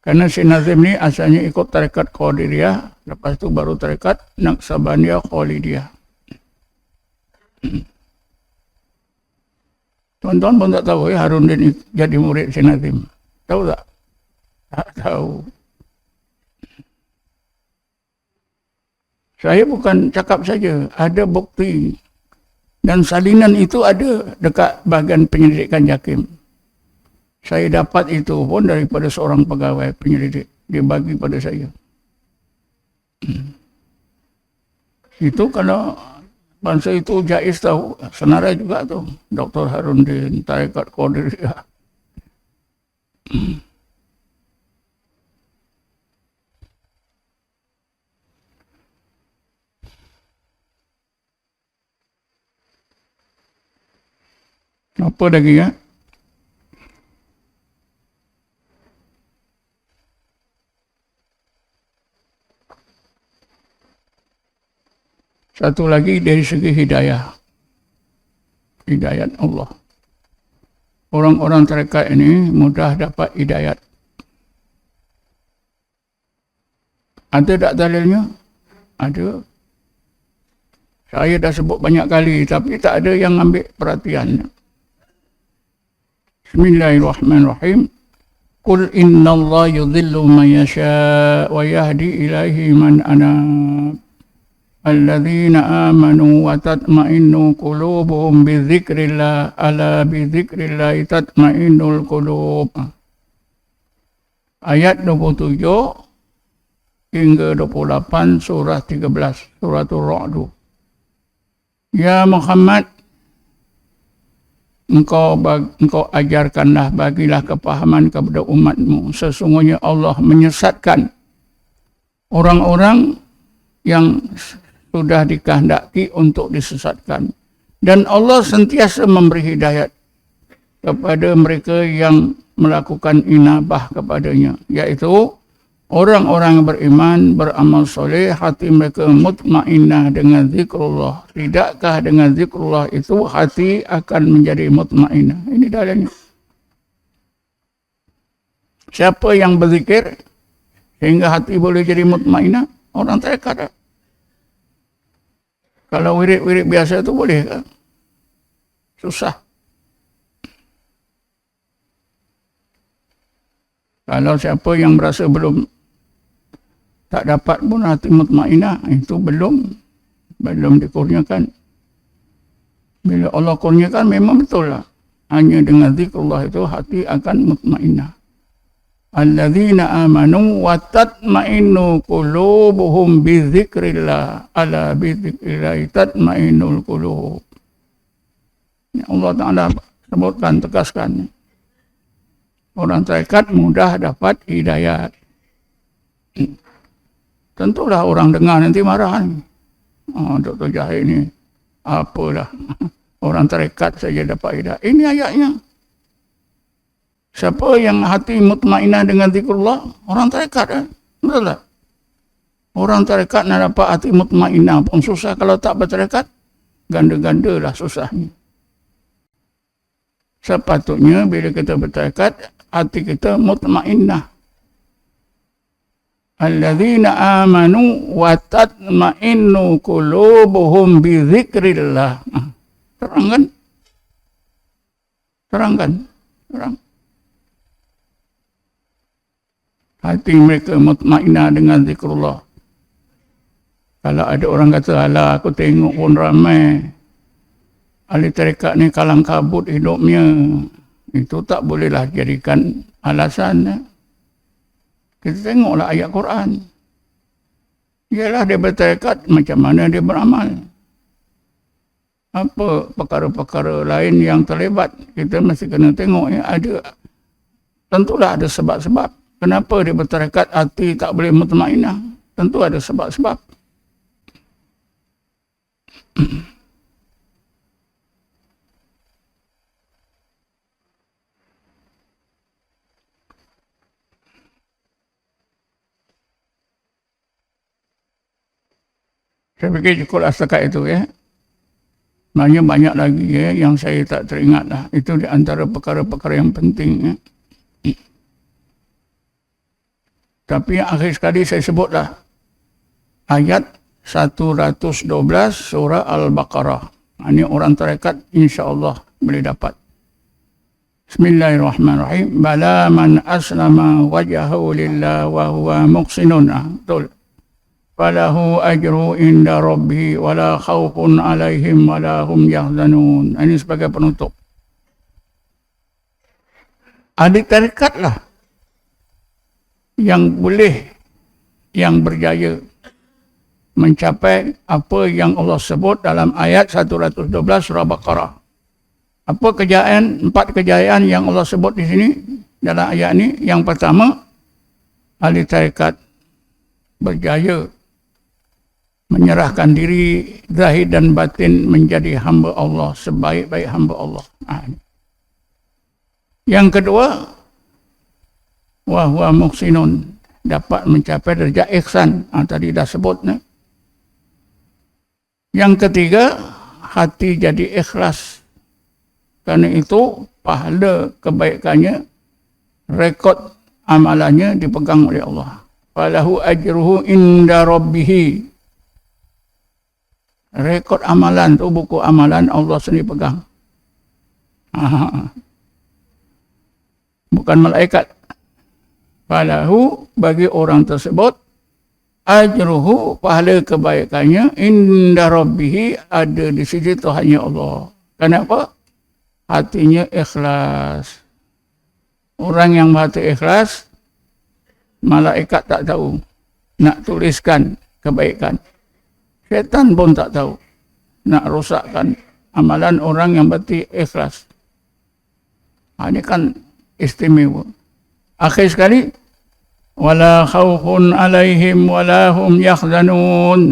Karena Syekh Nazim ni asalnya ikut tarekat Qadiriyah, lepas tu baru tarekat Naqsabandiyah Khalidiyah. Tuan-tuan pun tak tahu ya Harundin jadi murid Syekh Nazim. Tahu tak? Tak tahu. Saya bukan cakap saja, ada bukti. Dan salinan itu ada dekat bahagian penyelidikan JAKIM. Saya dapat itu pun daripada seorang pegawai penyelidik. Dia bagi pada saya. Itu kalau bangsa itu Jais tahu, senarai juga tu. Dr. Harundin, tarekat Qadiriyah. Apa lagi ya? Satu lagi dari segi hidayah. Hidayat Allah. Orang-orang tarekat ini mudah dapat hidayat. Ada tak dalilnya? Ada. Saya dah sebut banyak kali tapi tak ada yang ambil perhatian. Bismillahirrahmanirrahim. Qul innallaha yudhillu man yasha' wa yahdi ilaihi man anab. Alladzina amanu wa tatma'innu qulubuhum bidzikrillah ala bidzikrillah tatma'innul qulub. Ayat 27 hingga 28 surah 13 suratul Ra'd. Ya Muhammad, engkau ajarkanlah, bagilah kepahaman kepada umatmu. Sesungguhnya Allah menyesatkan orang-orang yang sudah dikehendaki untuk disesatkan. Dan Allah sentiasa memberi hidayat kepada mereka yang melakukan inabah kepadanya. Iaitu orang-orang beriman, beramal soleh, hati mereka mutmainnah dengan zikrullah. Tidakkah dengan zikrullah itu hati akan menjadi mutmainnah? Ini dalilnya. Siapa yang berzikir sehingga hati boleh jadi mutmainnah? Orang tarekat. Kalau wirid-wirid biasa itu boleh kan? Susah. Kalau siapa yang berasa belum tak dapat pun hati mutmainnah, itu belum dikurniakan. Bila Allah kurniakan memang betul lah. Hanya dengan zikrullah itu hati akan mutmainnah. alladzina amanu wa tatma'innu qulubuhum bi dzikrillah ala bi dzikrillah tatma'innul qulub. Allah Ta'ala sebutkan, tegaskan. Orang tarekat mudah dapat hidayat. Tentulah orang dengar nanti marah ni. Dr. Jahir ni apalah. Orang tarekat saja dapat hidayat. Ini ayatnya. Siapa yang hati mutmainah dengan zikrullah? Orang tarekat. Betul tak? Orang tarekat nak dapat hati mutmainah pun susah. Kalau tak bertarekat, ganda-ganda lah susahnya. Sepatutnya bila kita bertarekat, hati kita mutmainnah. Alladzina amanu wa tatma'innu qulubuhum bi dzikrillah. Terang. Hati mereka mutmainnah dengan zikrullah. Kalau ada orang kata, alah aku tengok pun ramai ahli tarekat ni kalang kabut hidupnya, itu tak bolehlah jadikan alasan. Kita tengoklah ayat Quran. Ialah dia bertarekat, macam mana dia beramal. Apa perkara-perkara lain yang terlibat, kita mesti kena tengok. Ada, tentulah ada sebab-sebab. Kenapa dia bertarekat, hati tak boleh mutmainah. Tentu ada sebab-sebab. Saya fikir cukuplah setakat itu ya. Banyak lagi ya yang saya tak teringat lah. Itu di antara perkara-perkara yang penting ya. Tapi yang akhir sekali saya sebutlah ayat 112 surah Al-Baqarah. Ini orang tarekat insya-Allah boleh dapat. Bismillahirrahmanirrahim. Bala man aslama wajhahu lillah wa huwa muhsinun. Betul. Falahu ajru inda rabbih wala khawfun alaihim wala hum yahzanun. Ini sebagai penutup. Ahli tarekatlah yang boleh, yang berjaya mencapai apa yang Allah sebut dalam ayat 112 surah Baqarah. Apa kejayaan, 4 kejayaan yang Allah sebut di sini dalam ayat ini? Yang pertama, ahli tarekat berjaya menyerahkan diri zahir dan batin menjadi hamba Allah, sebaik-baik hamba Allah. Yang kedua, wa huwa muhsinun, dapat mencapai derajat ihsan. Tadi dah sebut. Yang ketiga, hati jadi ikhlas. Kerana itu pahala kebaikannya, rekod amalannya dipegang oleh Allah. Falahu ajruhu inda rabbih. Rekod amalan tu, buku amalan Allah sendiri pegang. Bukan malaikat. Falahu, bagi orang tersebut, ajruhu, pahala kebaikannya, inda rabbih, ada di sisi Tuhannya Allah. Kenapa? Hatinya ikhlas. Orang yang hati ikhlas, malaikat tak tahu nak tuliskan kebaikan. Syaitan pun tak tahu nak rosakkan amalan orang yang berhati ikhlas. Ini kan istimewa. Akhir sekali, wala khawfun alaihim wala hum yahzanun.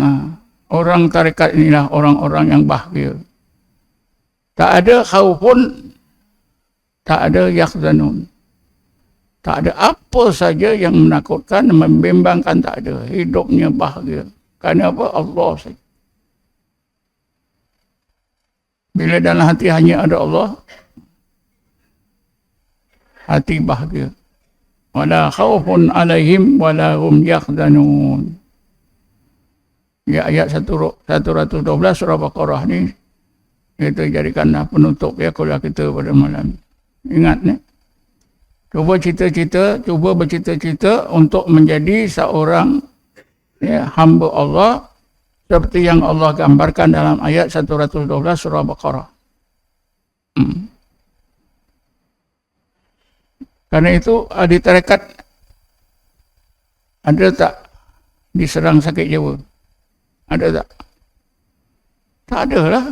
Orang tarekat inilah orang-orang yang bahagia. Tak ada khawfun, tak ada yahzanun. Tak ada apa saja yang menakutkan, membimbangkan, tak ada. Hidupnya bahagia. Kerana apa? Allah saja. Bila dalam hati hanya ada Allah, hati bahagia. Wala khawfun alaihim wala hum yahzanun. Ya, ayat 112 surah Baqarah ni kita jadikanlah penutup ya kuliah kita pada malam. Ingat ni. Cuba bercita-cita untuk menjadi seorang hamba Allah seperti yang Allah gambarkan dalam ayat 112 surah Baqarah. Karena itu ahli tarekat Ada tak diserang sakit jiwa? Ada tak? Tak ada lah.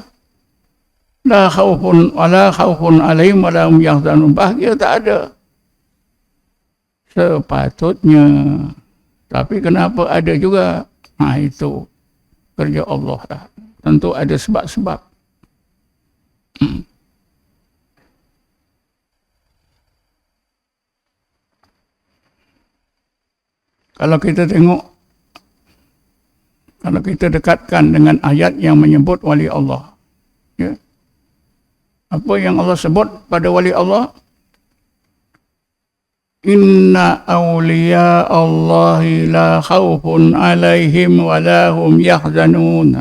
La khawfun alaihim wa la hum yahzanun. Bahagia tak ada. Sepatutnya. Tapi kenapa ada juga? Itu kerja Allah lah. Tentu ada sebab-sebab. Kalau kita tengok, kalau kita dekatkan dengan ayat yang menyebut wali Allah, ya, apa yang Allah sebut pada wali Allah? Inna awliya Allahi la khawfun alaihim wa la hum yahzanun.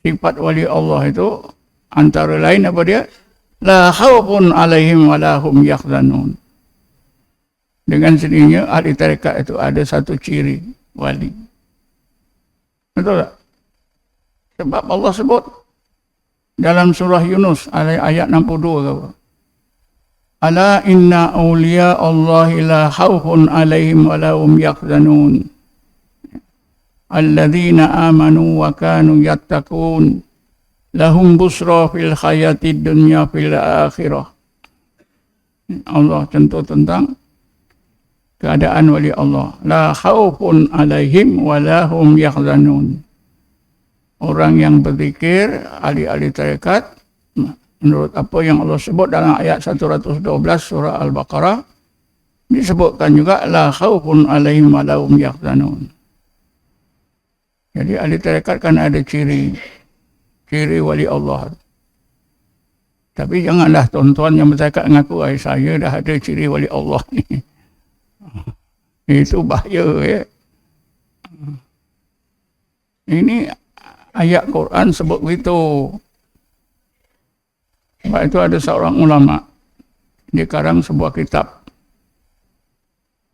Sifat wali Allah itu antara lain apa dia? La khawfun alaihim wa la hum yahzanun. Dengan sendirinya ahli tarekat itu ada satu ciri wali. Betul tak? Sebab Allah sebut dalam surah Yunus ayat 62 ke apa? Ala inna awliya Allahi la khawfun alaihim wa la hum yahzanun. Alladzina amanu wa kanu yattaqun. Lahum busra fil hayatid dunya fil akhirah. Allah contoh tentang keadaan wali Allah. La khawfun alaihim wa la hum yahzanun. Orang yang berzikir, ahli-ahli tarekat, menurut apa yang Allah sebut dalam ayat 112 surah Al-Baqarah, disebutkan juga la khawfun alaihim wa la hum yahzanun. Jadi ahli tarekat kan ada ciri wali Allah. Tapi janganlah tuan-tuan yang bercakap mengaku, saya dah ada ciri wali Allah ni. Itu bahaya, ya. Ini ayat Quran sebut begitu. Sebab itu ada seorang ulama, dia karang sebuah kitab.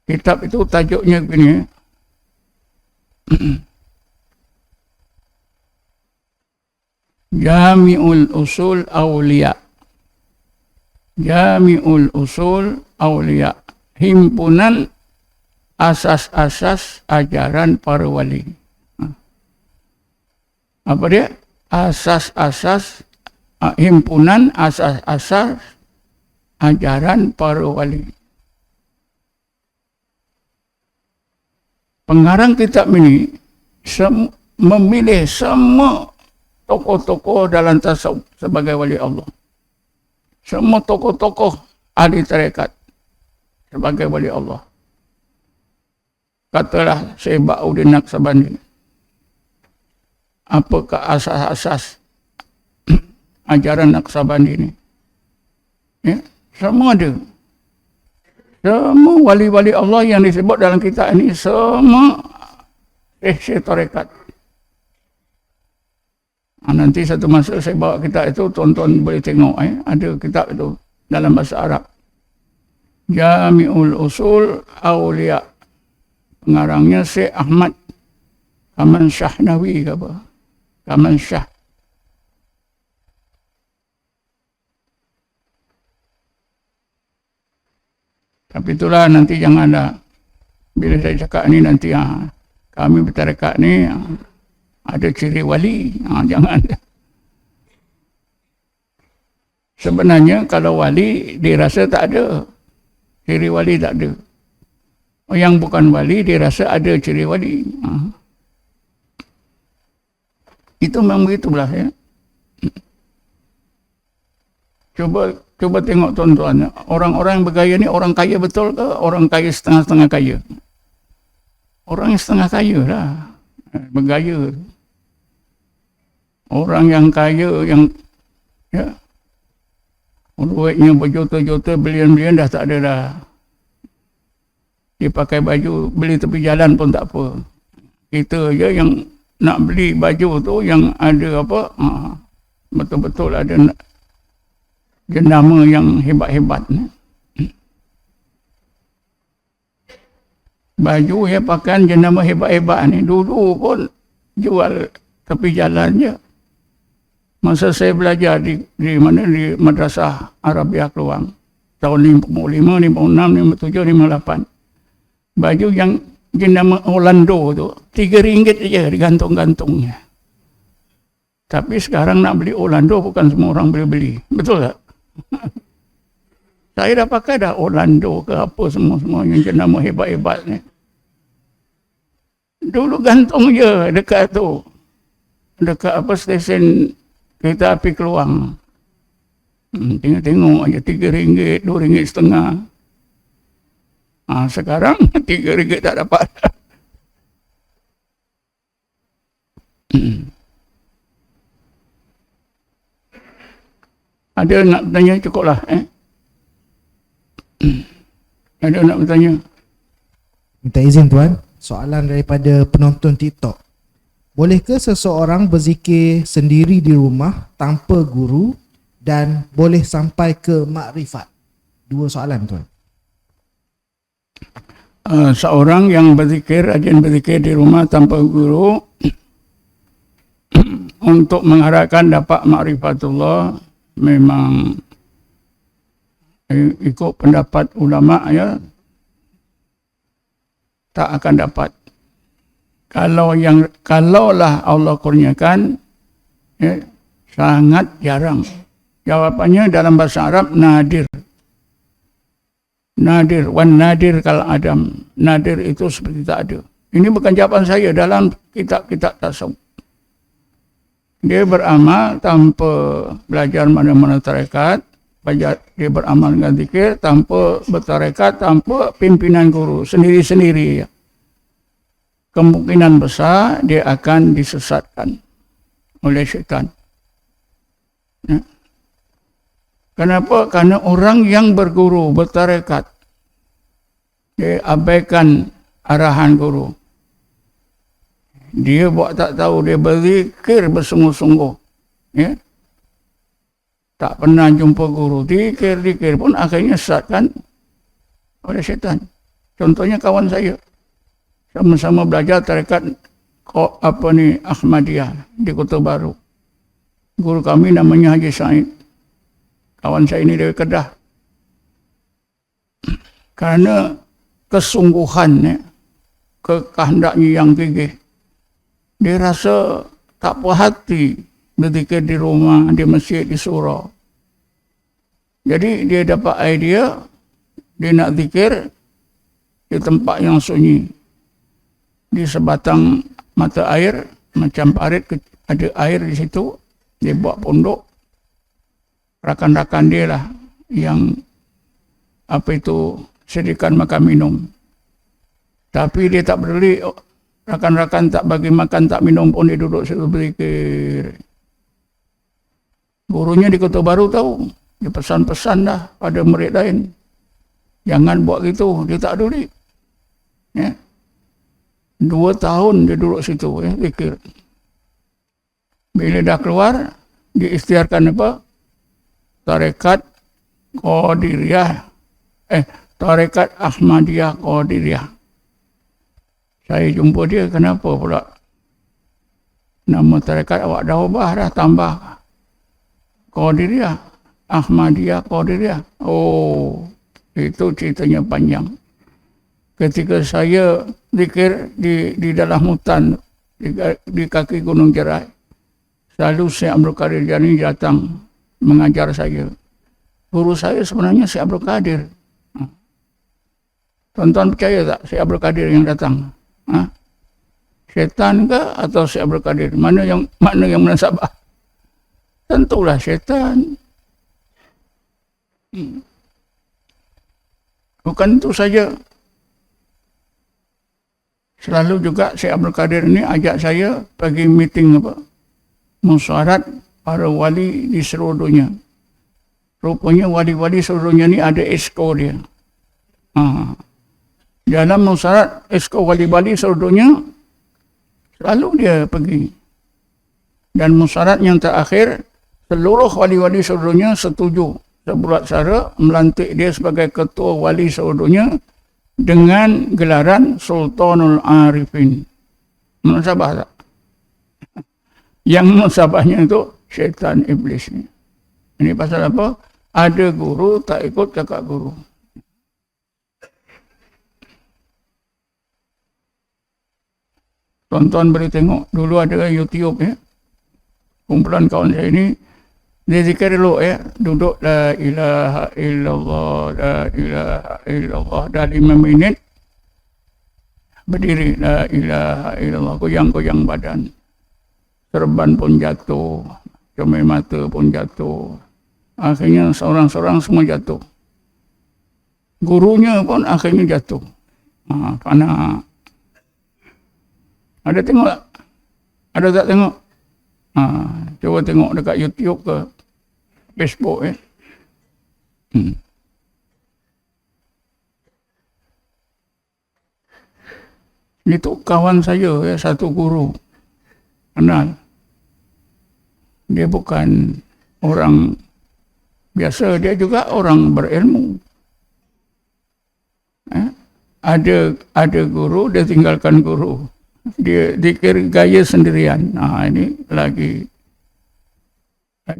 Kitab itu tajuknya begini. Jami'ul Usul Awliya. Jami'ul Usul Awliya. Himpunan asas-asas ajaran para wali. Apa dia? Asas-asas, himpunan asas-asas ajaran para wali. Pengarang kitab ini memilih semua tokoh-tokoh dalam tasawuf sebagai wali Allah. Semua tokoh-tokoh ahli tarekat sebagai wali Allah. Katalah Syekh Ba'uddin Naqsabandi. Apakah asas-asas ajaran Naqsabandi ini? Ya, semua ada. Semua wali-wali Allah yang disebut dalam kitab ini, semua Syekh tarekat. Nanti satu masa saya bawa kitab itu, tuan-tuan boleh tengok. Ada kitab itu dalam bahasa Arab. Jami'ul Usul Awliya. Pengarangnya Syekh Ahmad Kaman Syahnawi ke apa? Kaman Syah. Tapi itulah, nanti janganlah bila saya cakap ni nanti kami bertarekat ni ada ciri wali. Jangan. Sebenarnya kalau wali dirasa tak ada. Ciri wali tak ada. Yang bukan wali dirasa ada ciri wali. Itu memang begitulah, ya. Cuba tengok tuan-tuan. Orang-orang yang bergaya ni orang kaya betul ke? Orang kaya setengah-setengah kaya? Orang yang setengah kaya lah. Bergaya. Orang yang kaya, yang ya, duitnya berjuta-juta, bilion-bilion dah tak ada dah. Dia pakai baju, beli tepi jalan pun tak apa. Kita je yang nak beli baju tu yang ada apa, betul-betul ada jenama yang hebat-hebat. Baju ya pakaian jenama hebat-hebat ni. Dulu pun jual tepi jalan je. Masa saya belajar di mana, di Madrasah Arabiah Keluang, tahun 55, 56, 57, 58. Baju yang jenama Orlando tu, RM3 je digantung-gantungnya. Tapi sekarang nak beli Orlando bukan semua orang boleh beli. Betul tak? Saya dah pakai dah Orlando ke apa semua yang jenama hebat-hebat ni. Dulu gantung je dekat tu. Dekat apa stesen kereta api Keluang. Tengok aja RM3, RM2.50. Sekarang RM3 tak dapat. Ada nak bertanya? Cukuplah. Ada nak bertanya? Minta izin Tuan, soalan daripada penonton TikTok. Bolehkah seseorang berzikir sendiri di rumah tanpa guru dan boleh sampai ke makrifat? Dua soalan Tuan. Seorang yang rajin berzikir di rumah tanpa guru untuk mengharapkan dapat makrifatullah, memang ikut pendapat ulama ya, tak akan dapat. Kalaulah Allah kurniakan, ya, sangat jarang. Jawapannya dalam bahasa Arab nadir. Nadir, wan nadir kal adam. Nadir itu seperti tak ada. Ini bukan jawaban saya, dalam kitab-kitab tasawuf. Dia beramal tanpa belajar mana-mana tarekat, dia beramal dengan zikir tanpa bertarekat, tanpa pimpinan guru, sendiri-sendiri. Kemungkinan besar dia akan disesatkan oleh syaitan. Ya. Kenapa? Karena orang yang berguru, bertarekat, dia abaikan arahan guru. Dia buat tak tahu, dia berzikir bersungguh-sungguh. Ya. Tak pernah jumpa guru. Dikir pun akhirnya sesatkan oleh syaitan. Contohnya kawan saya. Sama-sama belajar tarekat Ahmadiyah di Kota Baru. Guru kami namanya Haji Said. Kawan saya ini dari Kedah. Karena kesungguhan, kehendaknya yang gigih, dia rasa tak puas hati berzikir di rumah, di masjid, di surau. Jadi dia dapat idea, dia nak zikir di tempat yang sunyi. Di sebatang mata air, macam parit, ada air di situ, dia buat pondok. Rakan-rakan dia lah yang sediakan makan minum. Tapi dia tak peduli, rakan-rakan tak bagi makan, tak minum pun dia duduk situ berzikir. Gurunya di Kota Baru tahu, dia pesan-pesan dah pada murid lain. Jangan buat gitu, dia tak peduli. Ya. 2 tahun dia duduk situ, ya, zikir. Bila dah keluar, diikhtiarkan apa? Tarekat Qadiriyah. Tarekat Ahmadiyah Qadiriyah. Saya jumpa dia, kenapa pula nama tarekat awak dah ubah, dah tambah Qadiriyah, Ahmadiyah Qadiriyah. Oh, itu ceritanya panjang. Ketika saya zikir di dalam hutan, di kaki Gunung Jerai, selalu Syekh Abdul Qadir Jani datang mengajar saya. Guru saya sebenarnya Syekh Abdul Qadir. Tuan-tuan percaya tak Syekh Abdul Qadir yang datang? Syaitan ke atau Syekh Abdul Qadir? Mana yang menasabah? Tentulah syaitan. Bukan itu saja. Selalu juga Syekh Abdul Qadir ini ajak saya pergi meeting musyawarah para wali di seluruh dunia. Rupanya wali-wali seluruh dunia ni ada esko dia. Dalam musyawarah esko wali-wali seluruh dunia, selalu dia pergi. Dan musyawarah yang terakhir, seluruh wali-wali seluruh dunia setuju sebulat sara melantik dia sebagai ketua wali seluruh dunia dengan gelaran Sultanul Arifin. Munasabah tak? Yang munasabahnya itu syaitan iblis ni. Ini pasal apa? Ada guru tak ikut kakak guru. Tuan-tuan boleh tengok. Dulu ada YouTube ya. Kumpulan kawan saya ini, dia zikir dulu ya. Duduk la ilaha illallah, la ilaha illallah. Dah 5 minit. Berdiri la ilaha illallah. Goyang-goyang badan. Serban pun jatuh. Comel mata pun jatuh. Akhirnya seorang-seorang semua jatuh. Gurunya pun akhirnya jatuh. Kerana ada tengok tak? Ada tak tengok? Cuba tengok dekat YouTube ke Facebook ya. Itu kawan saya ya, satu guru. Kenal. Dia bukan orang biasa, dia juga orang berilmu. Ada guru, dia tinggalkan guru. Dia dikir gaya sendirian. Ini lagi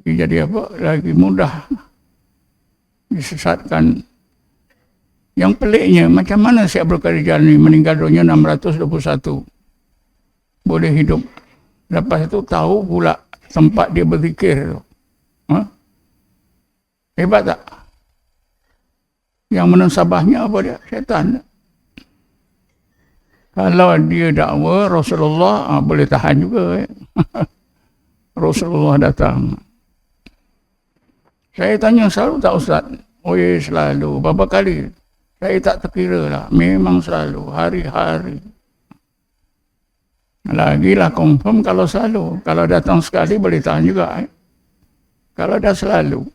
jadi apa? Lagi mudah disesatkan. Yang peliknya, macam mana Syekh Abdul Qadir Jilani meninggal dunia 621. Boleh hidup. Lepas itu tahu pula tempat dia berzikir. Hebat tak? Yang menensabahnya apa dia? Syaitan. Kalau dia dakwa Rasulullah, boleh tahan juga. Rasulullah datang. Saya tanya selalu tak Ustaz? Selalu. Berapa kali? Saya tak terkira lah. Memang selalu. Hari-hari. Lagilah confirm kalau selalu. Kalau datang sekali boleh tahan juga. Kalau dah selalu.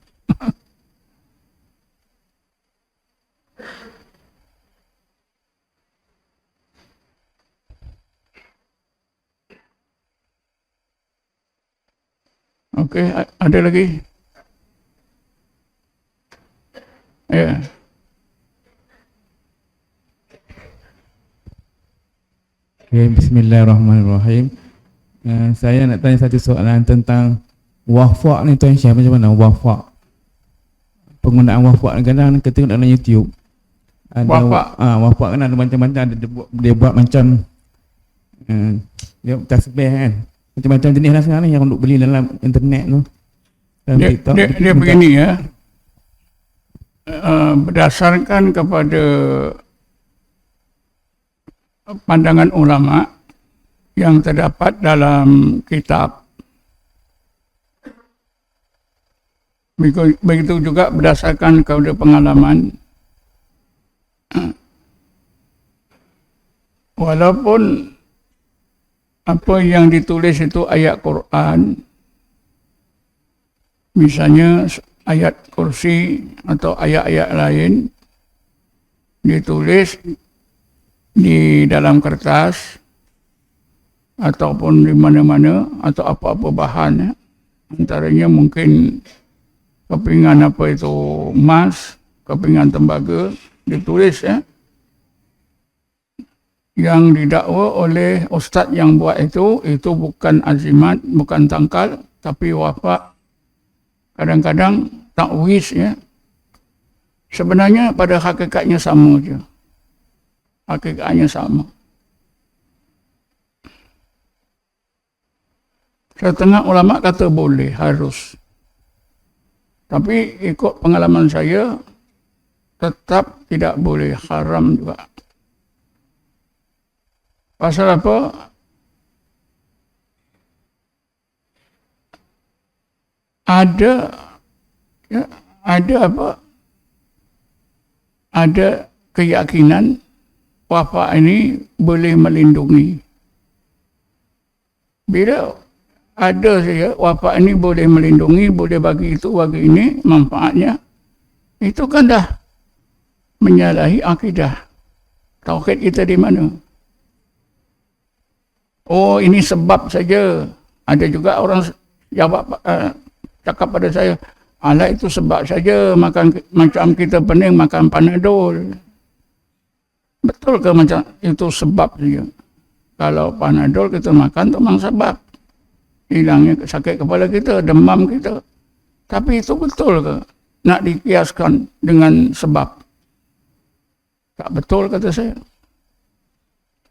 Okey, ada lagi? Ya. Okay, bismillahirrahmanirrahim. Saya nak tanya satu soalan tentang wafak ni, Tuan Syekh, macam mana wafak? Penggunaan wafak kadang kita tengok dalam YouTube. Ada wafak kan ada macam-macam, dia buat macam dia tasbih kan. Macam-macam jenis lah sekarang yang untuk beli dalam internet tu. Dia begini ya. Berdasarkan kepada pandangan ulama yang terdapat dalam kitab, begitu juga berdasarkan kepada pengalaman, walaupun apa yang ditulis itu ayat Quran, misalnya ayat kursi atau ayat-ayat lain ditulis di dalam kertas ataupun di mana-mana atau apa-apa bahan, antaranya mungkin kepingan apa itu emas, kepingan tembaga, ditulis ya. Yang didakwa oleh ustaz yang buat itu bukan azimat, bukan tangkal, tapi wafak. Kadang-kadang takwis ya. Sebenarnya pada hakikatnya sama je. Hakikatnya sama. Setengah ulama kata boleh, harus. Tapi ikut pengalaman saya, tetap tidak boleh, haram juga. Pasal apa? Ada keyakinan wafak ini boleh melindungi. Bila ada saja wafak ini boleh melindungi, boleh bagi itu, bagi ini manfaatnya, itu kan dah menyalahi akidah. Tauhid kita di mana? Oh, ini sebab saja. Ada juga orang jawab, cakap pada saya, alah itu sebab saja, makan macam kita pening makan Panadol. Betul ke macam itu sebab saja? Kalau Panadol kita makan tu memang sebab hilangnya sakit kepala kita, demam kita. Tapi itu betul ke? Nak dikiaskan dengan sebab? Tak betul kata saya.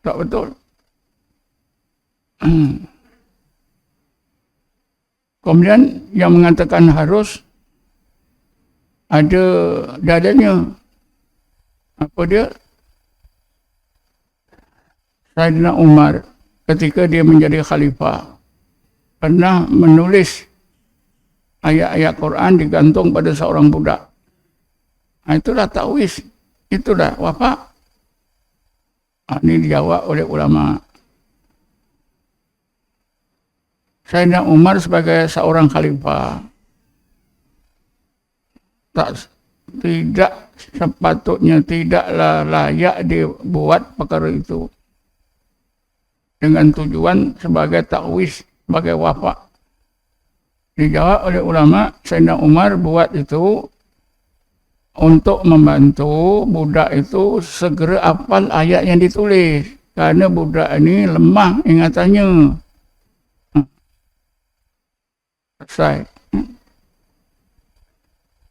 Tak betul. Kemudian yang mengatakan harus ada dalilnya. Apa dia? Sayyidina Umar ketika dia menjadi khalifah pernah menulis ayat-ayat Quran digantung pada seorang budak. Itulah ta'wiz, itulah wafak. Ini dijawab oleh ulama. Sayyidina Umar sebagai seorang khalifah tidak sepatutnya, tidaklah layak dibuat perkara itu dengan tujuan sebagai ta'wiz, sebagai wafak. Dijawab oleh ulama, Sayyidina Umar buat itu untuk membantu budak itu segera hafal ayat yang ditulis. Kerana budak ini lemah ingatannya. Selesai.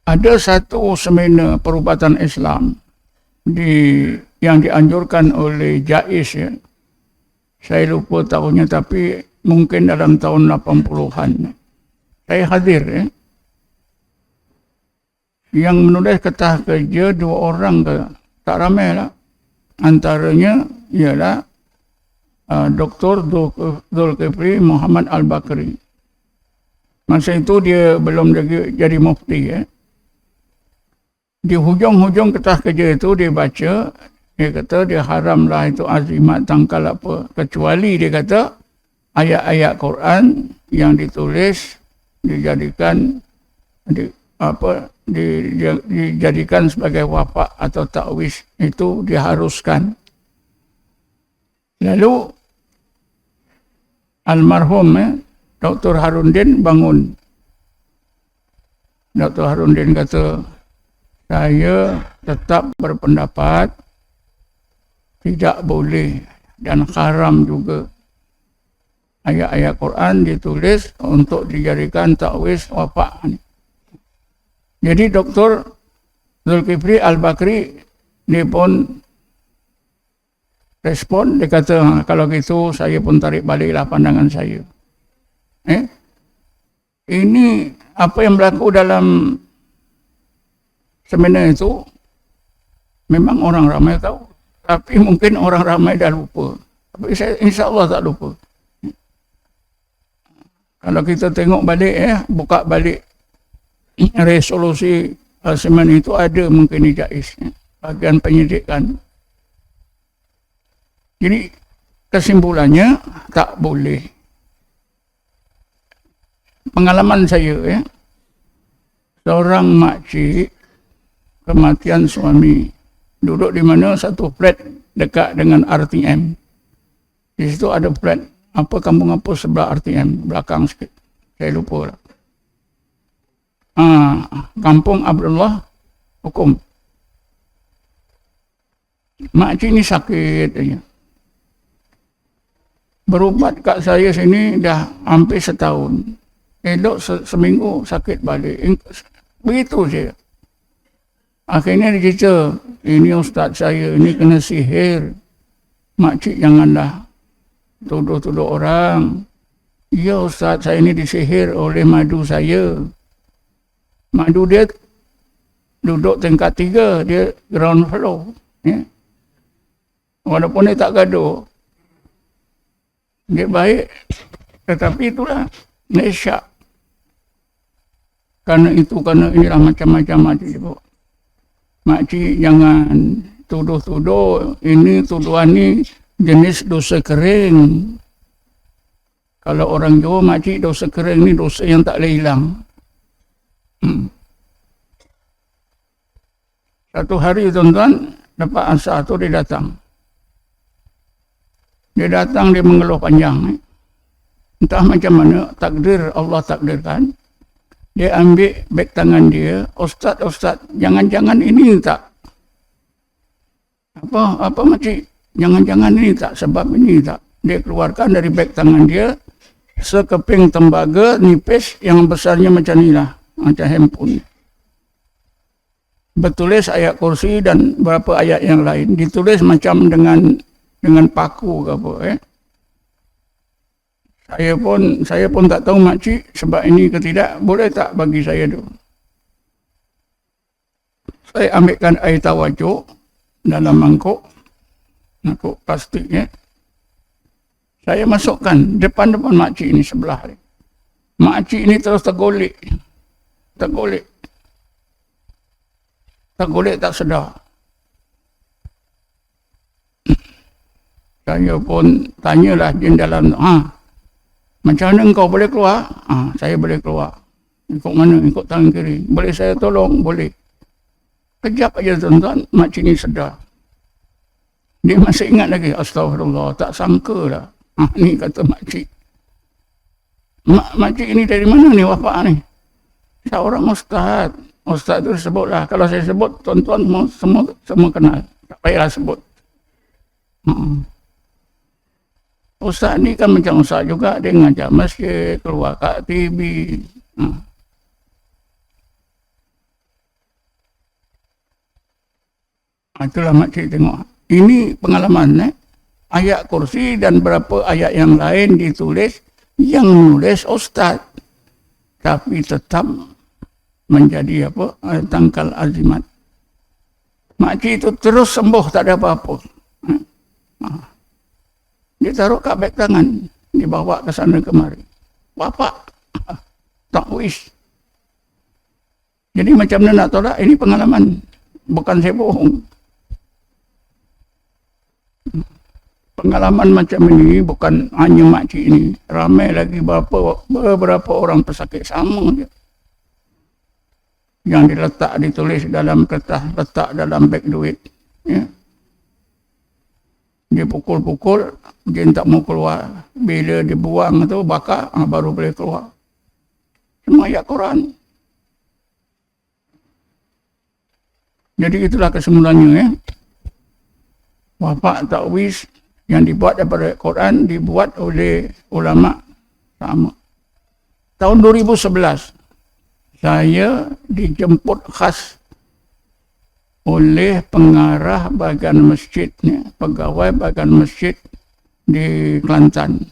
Ada satu seminar perubatan Islam yang dianjurkan oleh JAIS, ya. Saya lupa tahunnya, tapi mungkin dalam tahun 80-an. Saya hadir, ya. Yang menulis kertas kerja 2 orang ke, tak ramai lah. Antaranya ialah Dr. Zulkifli Muhammad Al-Bakri. Masa itu dia belum jadi mufti, ya. Di hujung-hujung kertas kerja itu dia baca, dia kata dia haramlah itu azimat tangkal apa, kecuali dia kata ayat-ayat Quran yang ditulis dijadikan dijadikan sebagai wafak atau ta'wiz, itu diharuskan. Lalu almarhum Dr. Harundin bangun. Dr. Harundin kata, saya tetap berpendapat tidak boleh dan haram juga ayat-ayat Quran ditulis untuk dijadikan ta'wiz wafak. Jadi Dr. Zulkifli Al-Bakri dia pun respon, dia kata, kalau gitu saya pun tarik baliklah pandangan saya. Ini apa yang berlaku dalam seminar itu memang orang ramai tahu, tapi mungkin orang ramai dah lupa. Tapi saya insya-Allah tak lupa. Kalau kita tengok balik, buka balik resolusi seminar itu, ada mungkin di JAIS, bagian penyidikan. Jadi kesimpulannya tak boleh. Pengalaman saya, seorang makcik kematian suami, duduk di mana satu flat dekat dengan RTM. Di situ ada flat apa, kampung apa sebelah RTM, belakang sikit, saya lupa lah. Kampung Abdullah Hukum. Makcik ni sakit aja. Berubat kat saya sini dah hampir setahun. Elok seminggu sakit balik. Begitu saja. Akhirnya dia cerita, ini ustaz saya, ini kena sihir. Makcik janganlah tuduh-tuduh orang. Ya ustaz, saya ini disihir oleh madu saya. Madu dia duduk tingkat 3, dia ground floor. Ya. Walaupun dia tak gaduh, dia baik. Tetapi itulah nesyak. Karena itu, karena inilah macam-macam makcik. Makcik jangan tuduh-tuduh, ini tuduhan ni jenis dosa kering. Kalau orang Jawa, makcik, dosa kering ni dosa yang tak boleh hilang. Satu hari tuan-tuan, dapat asar tu dia datang. Dia datang, dia mengeluh panjang. Entah macam mana, takdir Allah takdirkan. Dia ambil beg tangan dia, Ustaz, jangan-jangan ini tak. Apa makcik? Jangan-jangan ini tak, sebab ini tak. Dia keluarkan dari beg tangan dia sekeping tembaga nipis yang besarnya macam ni lah, macam handphone. Bertulis ayat kursi dan beberapa ayat yang lain. Ditulis macam dengan paku ke apa. Saya pun tak tahu makcik sebab ini ke tidak. Boleh tak bagi saya tu? Saya ambilkan air tawajuk dalam mangkuk plastiknya. Saya masukkan depan-depan makcik ini sebelah ni. Makcik ini terus tergolek tak sedar. Saya pun tanyalah jin dalam, macam mana kau boleh keluar? Saya boleh keluar. Ikut mana? Ikut tangan kiri. Boleh saya tolong? Boleh. Kejap aja tuan-tuan, makcik ni sedar. Dia masih ingat lagi, astagfirullah, tak sangka lah. Ni kata makcik. Makcik ini dari mana ni wafak ni? Seorang ustaz. Ustaz tu sebutlah. Kalau saya sebut, tuan-tuan semua kenal. Tak payahlah sebut. Ustaz ni kan macam ustaz juga. Dia ngajar masjid, keluar kat TV. Itulah makcik tengok. Ini pengalaman ayat kursi dan berapa ayat yang lain ditulis, yang nulis ustaz. Tapi tetap menjadi tangkal azimat. Makcik itu terus sembuh, tak ada apa-apa. Dia taruh kat beg tangan, dibawa ke sana kemari. Bapak, takwis. Jadi macam mana nak tolak? Ini pengalaman, bukan saya bohong. Pengalaman macam ini bukan hanya makcik ini, ramai lagi beberapa orang pesakit sama je. Yang ditulis dalam kertas, letak dalam beg duit. Ya. Dia pukul-pukul, jin tak mau keluar. Bila dibuang tu, bakar, baru boleh keluar. Semua ayat Quran. Jadi itulah kesemuanya. Wafak takwis yang dibuat daripada Quran dibuat oleh ulama sama. Tahun 2011 saya dijemput khas oleh pengarah bahagian masjidnya, pegawai bahagian masjid di Kelantan.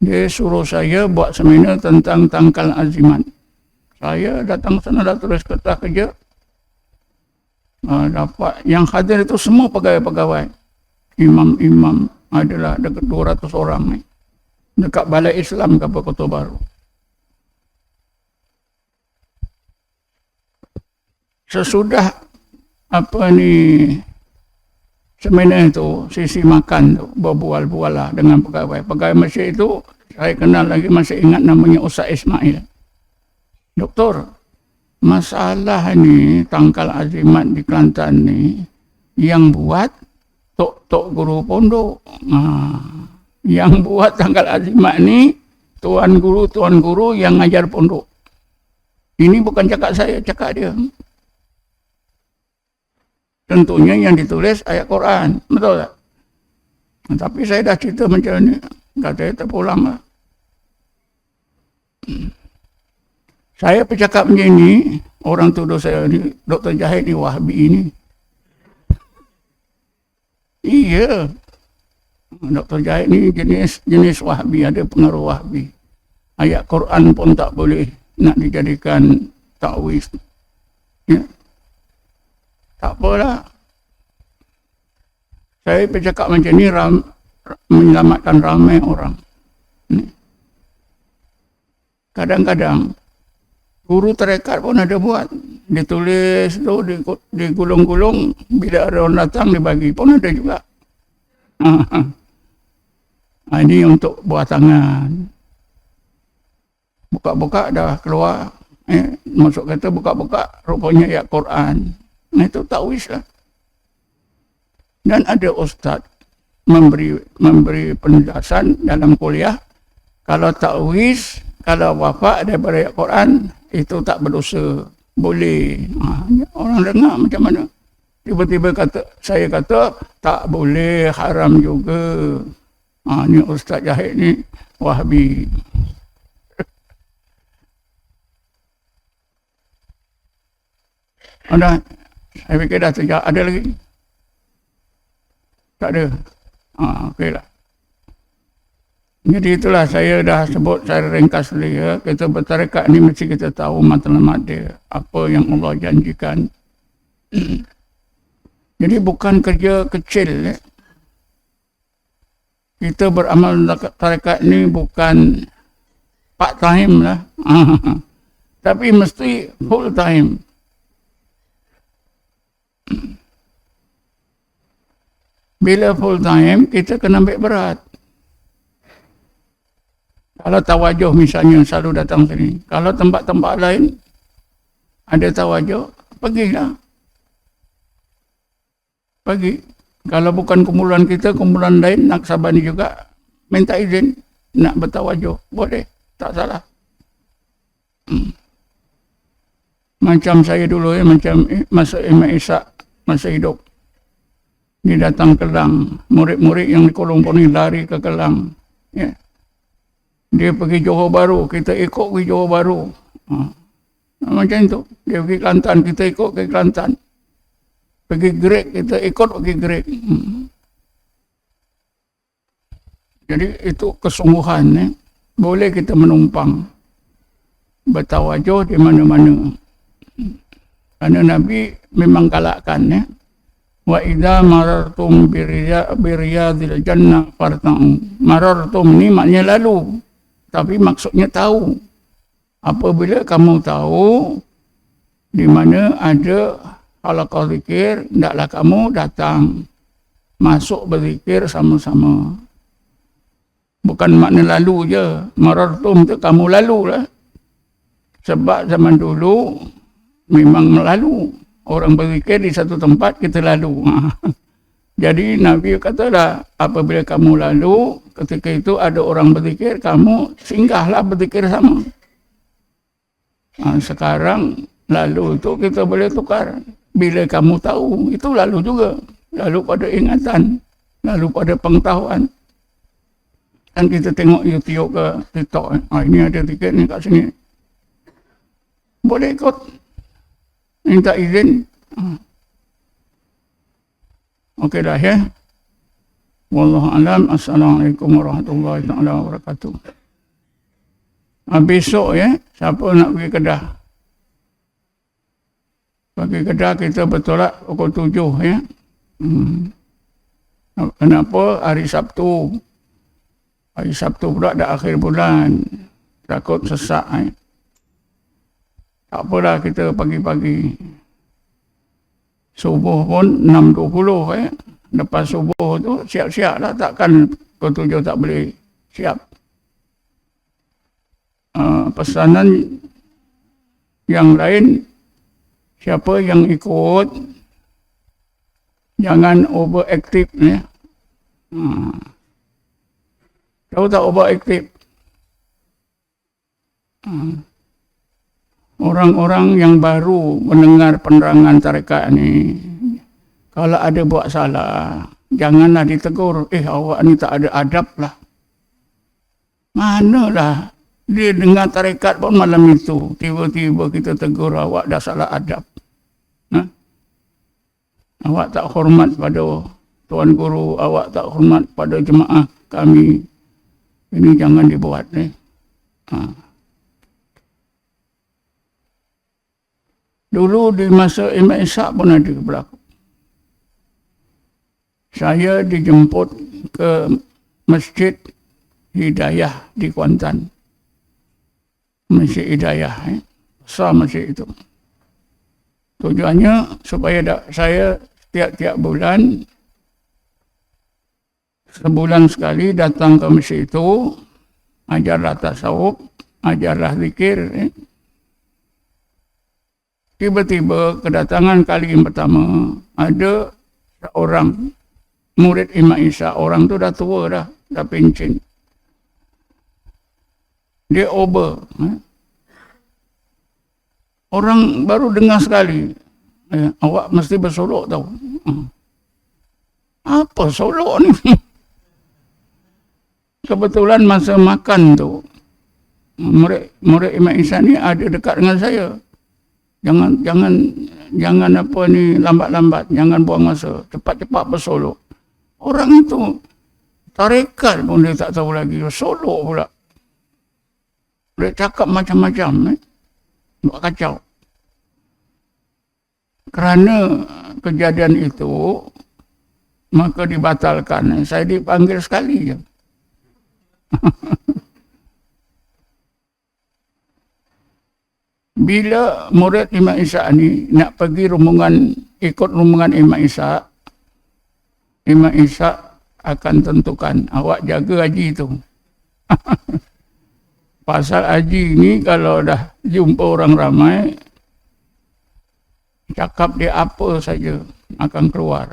Dia suruh saya buat seminar tentang tangkal azimat. Saya datang sana, dah tulis kertas kerja. Dapat yang hadir itu semua pegawai-pegawai. Imam-imam adalah dekat 200 orang ni. Dekat Balai Islam Kampung Kota Baru. Sesudah seminar itu, sisi makan tu, berbual-bual lah dengan pegawai. Pegawai masjid itu, saya kenal lagi, masih ingat namanya Ustaz Ismail. Doktor, masalah ni, tangkal azimat di Kelantan ni, yang buat tok guru pondok. Yang buat tangkal azimat ni, tuan guru yang ngajar pondok. Ini bukan cakap saya, cakap dia. Tentunya yang ditulis ayat Quran. Betul tak? Tapi saya dah cerita macam ni. Katanya terpulang lah. Saya bercakap macam ni, orang tuduh saya ni, Dr. Jahid ni Wahbi ni. Iya. Dr. Jahid ni jenis Wahbi, ada pengaruh Wahbi. Ayat Quran pun tak boleh nak dijadikan takwis. Ya. Tak apalah. Saya bercakap macam ni menyelamatkan ramai orang. Kadang-kadang guru tarekat pun ada buat. Ditulis tu, digulung-gulung, bila ada orang datang dibagi pun ada juga. Ini untuk buah tangan. Buka-buka dah keluar. Masuk kata buka-buka, rupanya ayat Quran. Itu takwis lah. Dan ada ustaz memberi penjelasan dalam kuliah, kalau takwis, kalau wafak daripada ayat Quran, itu tak berdosa. Boleh. Orang dengar macam mana? Tiba-tiba saya kata, tak boleh, haram juga. Ni Ustaz Jahid ni, Wahbi. Saya fikir dah terjawab. Ada lagi? Tak ada? Okey lah. Jadi itulah saya dah sebut secara ringkas tadi ya. Kita bertarekat ni mesti kita tahu matlamat dia. Apa yang Allah janjikan. Jadi bukan kerja kecil ya. Kita beramal tarekat ni bukan part time lah. Tapi mesti full time. Bila full time, kita kena ambil berat. Kalau tawajuh misalnya selalu datang sini. Kalau tempat-tempat lain ada tawajuh, pergilah. Pergi. Kalau bukan kumpulan kita, kumpulan lain, Naksabani juga minta izin nak bertawajuh. Boleh, tak salah. Macam saya dulu ya, macam masa Imam Ishak, masa hidup. Dia datang ke Kelang. Murid-murid yang di Kuala Lumpur ni lari ke Kelang. Ya. Dia pergi Johor Bahru, kita ikut pergi Johor Bahru. Macam tu. Dia pergi Kelantan, kita ikut ke Kelantan. Pergi Great, kita ikut pergi Great. Jadi itu kesungguhan. Boleh kita menumpang. Bertawajuh di mana-mana. Kerana Nabi memang galakkan. Wa idza marartum biriyadil jannah farta'u. Marartum ni maknanya lalu. Tapi maksudnya tahu. Apabila kamu tahu di mana ada halaqah zikir, hendaklah kamu datang. Masuk berzikir sama-sama. Bukan makna lalu je. Marartum tu kamu lalu lah. Sebab zaman dulu memang melalu. Orang berzikir di satu tempat, kita lalu. Jadi Nabi katalah, apabila kamu lalu, ketika itu ada orang berzikir, kamu singgahlah berzikir sama. Sekarang lalu itu kita boleh tukar. Bila kamu tahu, itu lalu juga. Lalu pada ingatan, lalu pada pengetahuan. Kan kita tengok YouTube ke TikTok. Ini ada zikir ni kat sini. Boleh ikut. Minta izin. Okey dah ya. Wallahu alam. Assalamualaikum warahmatullahi taala wabarakatuh. Besok ya, siapa nak pergi Kedah? Pergi Kedah kita bertolak pukul 7 ya. Kenapa? Hari Sabtu. Hari Sabtu pula dah akhir bulan. Takut sesak ya. Tak apalah kita pagi-pagi. Subuh pun 6.20 ya. Lepas subuh tu siap-siap lah. Takkan pukul 7 tak boleh siap. Pesanan yang lain, siapa yang ikut, jangan overaktif ya. Tahu tak overaktif? Orang-orang yang baru mendengar penerangan tarekat ni, kalau ada buat salah, janganlah ditegur. Awak ni tak ada adab lah. Manalah dia dengar tarekat pun malam itu. Tiba-tiba kita tegur, awak dah salah adab. Awak tak hormat pada Tuan Guru, awak tak hormat pada jemaah kami. Ini jangan dibuat ni. Dulu di masa Imam Ishak pun ada berlaku. Saya dijemput ke Masjid Hidayah di Kuantan. Masjid Hidayah. Besar masjid itu. Tujuannya supaya saya tiap-tiap bulan, sebulan sekali datang ke masjid itu, ajarlah tasawuf, ajarlah zikir. Tiba-tiba kedatangan kali yang pertama, ada seorang murid Imam Ishak. Orang tu dah tua dah pencen. Dia over. Orang baru dengar sekali. Awak mesti bersolok tau. Apa solok ni? Kebetulan masa makan tu, murid Imam Ishak ni ada dekat dengan saya. Jangan apa ni lambat-lambat, jangan buang masa, cepat-cepat bersolok. Orang itu tarekat pun dia tak tahu lagi. Solok pula. Dia cakap macam-macam. Buat kacau. Kerana kejadian itu, maka dibatalkan. Saya dipanggil sekali je. Bila murid Imam Ishaq ni nak pergi ikut rombongan Imam Ishaq akan tentukan, awak jaga haji tu. Pasal haji ni kalau dah jumpa orang ramai, cakap dia apa saja akan keluar.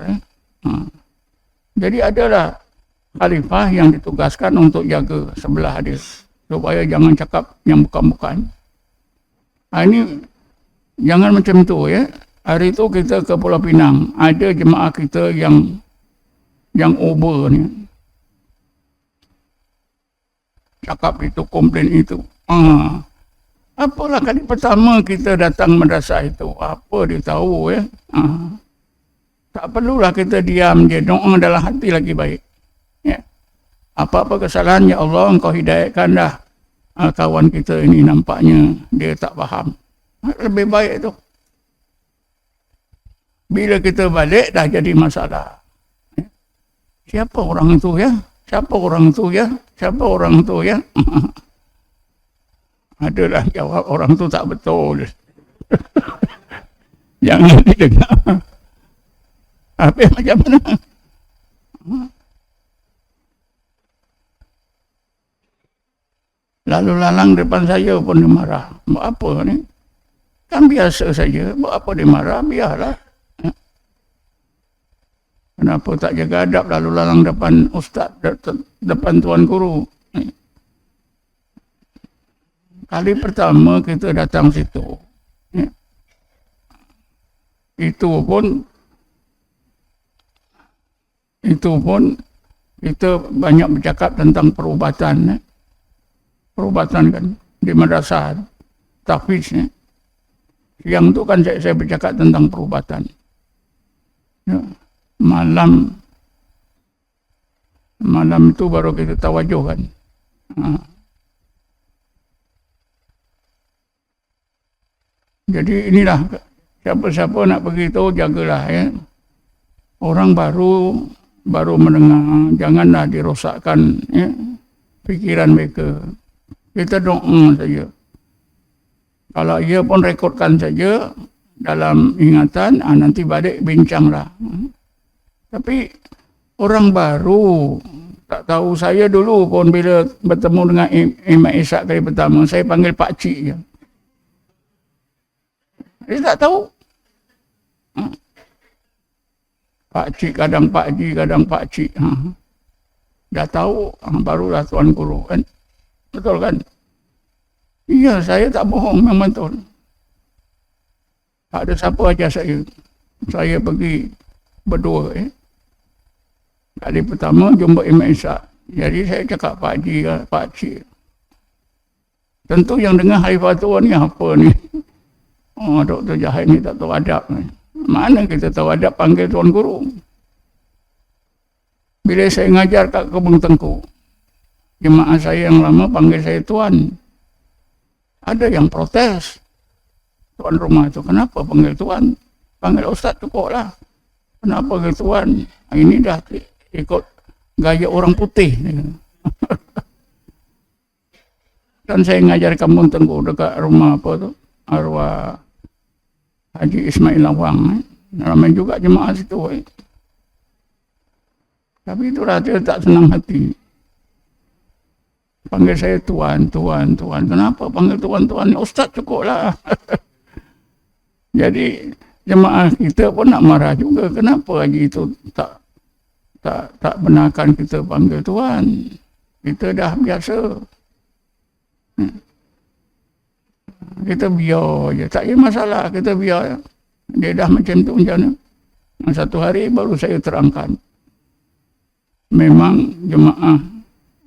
Jadi adalah khalifah yang ditugaskan untuk jaga sebelah dia, supaya jangan cakap yang bukan-bukan. Ini jangan macam tu ya. Hari tu kita ke Pulau Pinang, ada jemaah kita yang over ni. Cakap itu, komplain itu. Apalah kali pertama kita datang madrasah itu, apa dia tahu ya. Tak perlulah kita diam je, doa dalam hati lagi baik. Ya. Apa-apa kesalahan, ya Allah engkau hidayahkan dah. Kawan kita ini nampaknya dia tak faham. Lebih baik tu. Bila kita balik dah jadi masalah. Siapa orang itu ya? Siapa orang itu ya? Siapa orang itu ya? Adalah jawab orang tu tak betul. Jangan didengar. Habis macam mana? Lalu lalang depan saya pun dia marah. Buat apa ni? Kan biasa saja. Buat apa dia marah? Biarlah. Kenapa tak jaga adab lalu lalang depan ustaz, depan tuan guru? Kali pertama kita datang situ. Itu pun kita banyak bercakap tentang perubatan. Perubatan kan di madrasah tahfiz ni. Siang tu kan saya bercakap tentang perubatan. Ya. Malam itu baru kita tawajuh kan. Jadi inilah, siapa-siapa nak pergi tu jagalah ya. Orang baru mendengar, janganlah dirosakkan ya, fikiran mereka. Kita doa saja. Kalau ia pun rekodkan saja dalam ingatan, nanti balik bincanglah. Tapi orang baru tak tahu. Saya dulu pun bila bertemu dengan Imam Ishaq kali pertama, saya panggil Pak Cik je. Dia tak tahu. Pak Cik, kadang Pak Ji, kadang Pak Cik. Dah tahu, barulah Tuan Guru kan. Betul kan? Iya, saya tak bohong, memang betul. Tak ada siapa ajar saya. Saya pergi berdua. Kali pertama jumpa Imam Ishaq. Jadi saya cakap Pak Ji, Pak Cik. Tentu yang dengar Khalifah tua ni apa ni? Oh, Dr. Jahid ni tak tahu adab ni. Mana kita tahu adab panggil Tuan Guru? Bila saya ngajar kat Kebun Tengku, jemaah saya yang lama panggil saya Tuan. Ada yang protes. Tuan rumah itu, kenapa panggil Tuan? Panggil Ustaz cukup lah. Kenapa panggil Tuan? Ini dah ikut gaya orang putih. Dan saya ngajar Kampung Tengku dekat rumah apa tu? Arwah Haji Ismail Lawang. Ramai juga jemaah situ. Tapi itulah dia tak senang hati. Panggil saya Tuan. Kenapa panggil Tuan? Ustaz cukup lah. Jadi jemaah kita pun nak marah juga. Kenapa haji itu tak benarkan kita panggil Tuan? Kita dah biasa. Kita biar je. Tak ada masalah. Kita biar. Dia dah macam tu macam mana. Satu hari baru saya terangkan. Memang jemaah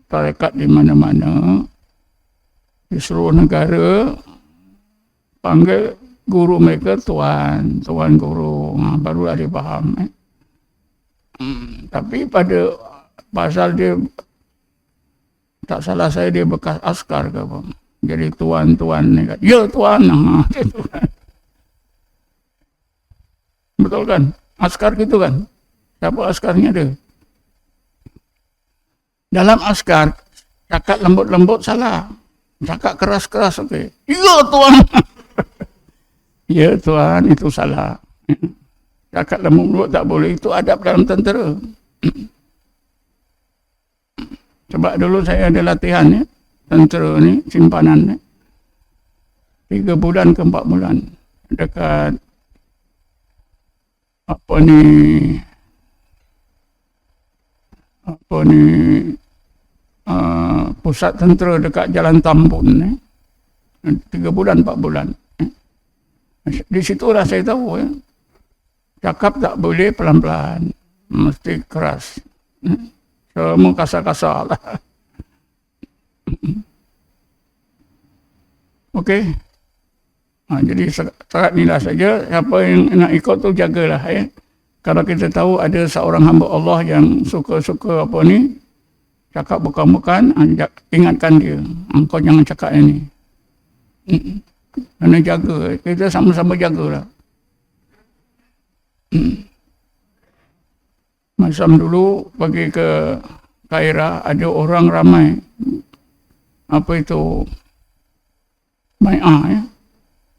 tarekat di mana-mana, di seluruh negara, panggil guru mereka Tuan Guru. Barulah dia faham. Tapi pada Pasal dia, tak salah saya, dia bekas askar ke apa. Jadi tuan-tuan ni kata, ya tuan. Tuan. Betul kan? Askar gitu kan? Siapa askarnya dia? Dalam askar, cakap lembut-lembut salah. Cakap keras-keras, okey. Ya tuan. Ya tuan, itu salah. Cakap lembut-lembut tak boleh. Itu adab dalam tentera. Sebab dulu saya ada latihan ya. Tentera ni, simpanan ni. 3 bulan ke 4 bulan. Dekat pusat tentera dekat Jalan Tambun ni. 3 bulan, 4 bulan. Di situlah saya tahu ya. Cakap tak boleh pelan-pelan. Mesti keras. Semua kasar-kasar lah. Okey. Jadi setakat inilah saja. Siapa yang nak ikut tu jagalah ya. Kalau kita tahu ada seorang hamba Allah yang suka-suka apa ni, cakap bukan-bukan, ingatkan dia. Engkau jangan cakap yang ni. Kena jaga. Kita sama-sama jagalah. Macam dulu pergi ke Kaira, ada orang ramai. Apa itu? Bai'ah ya.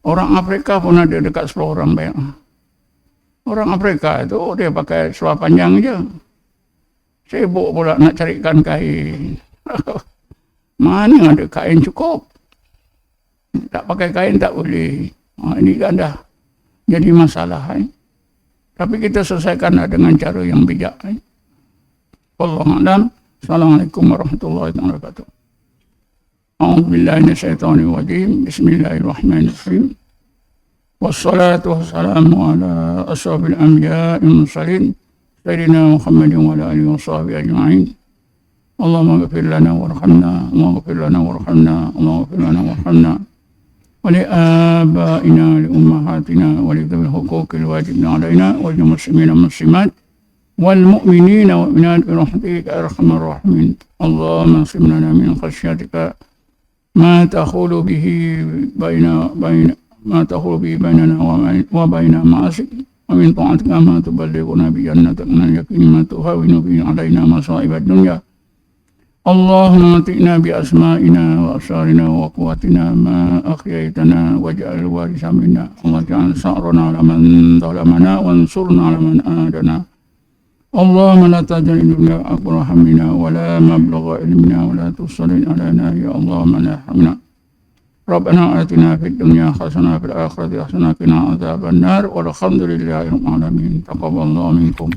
Orang Afrika pun ada dekat 10 orang bai'ah. Orang Afrika itu dia pakai seluar panjang je. Sibuk pula nak carikan kain. Mana ada kain cukup. Tak pakai kain tak boleh. Ini kan dah jadi masalah. Tapi kita selesaikan dengan cara yang bijak. Wallahu a'lam. Assalamualaikum warahmatullahi wabarakatuh. A'udzubillahi minasyaitonir rajim. Bismillahirrahmanirrahim. Wassalatu wassalamu ala asyrafil anbiya'i wal mursalin sayyidina Muhammadin wa ala alihi washabihi ajma'in. Allahumma ighfir lana warhamna, Allahumma ighfir lana warhamna, Allahumma ighfir lana warhamna. ولآبائنا لأمهاتنا ولذوي الحقوق الواجب علينا وللمسلمين والمسلمات والمؤمنين والمؤمنات برحمتك يا أرحم الراحمين. اللهم اقسم لنا من خشيتك ما تحول به بيننا وبين معاصيك ومن طاعتك ما تبلغنا بجنتك من اليقين ما تهون به علينا مصائب الدنيا. اللهم متعنا بأسمائنا وأبصارنا وقواتنا ما أحييتنا واجعل الوارث منا واجعل ثأرنا على من ظلمنا وانصرنا على من عادانا. اللهم لا تجعل الدنيا أكبر همنا ولا مبلغ علمنا ولا تسلط علينا يا الله من يرحمنا. ربنا آتنا في الدنيا حسنة وفي الآخرة حسنة وقنا عذاب النار والحمد لله رب العالمين. تقبل الله منكم.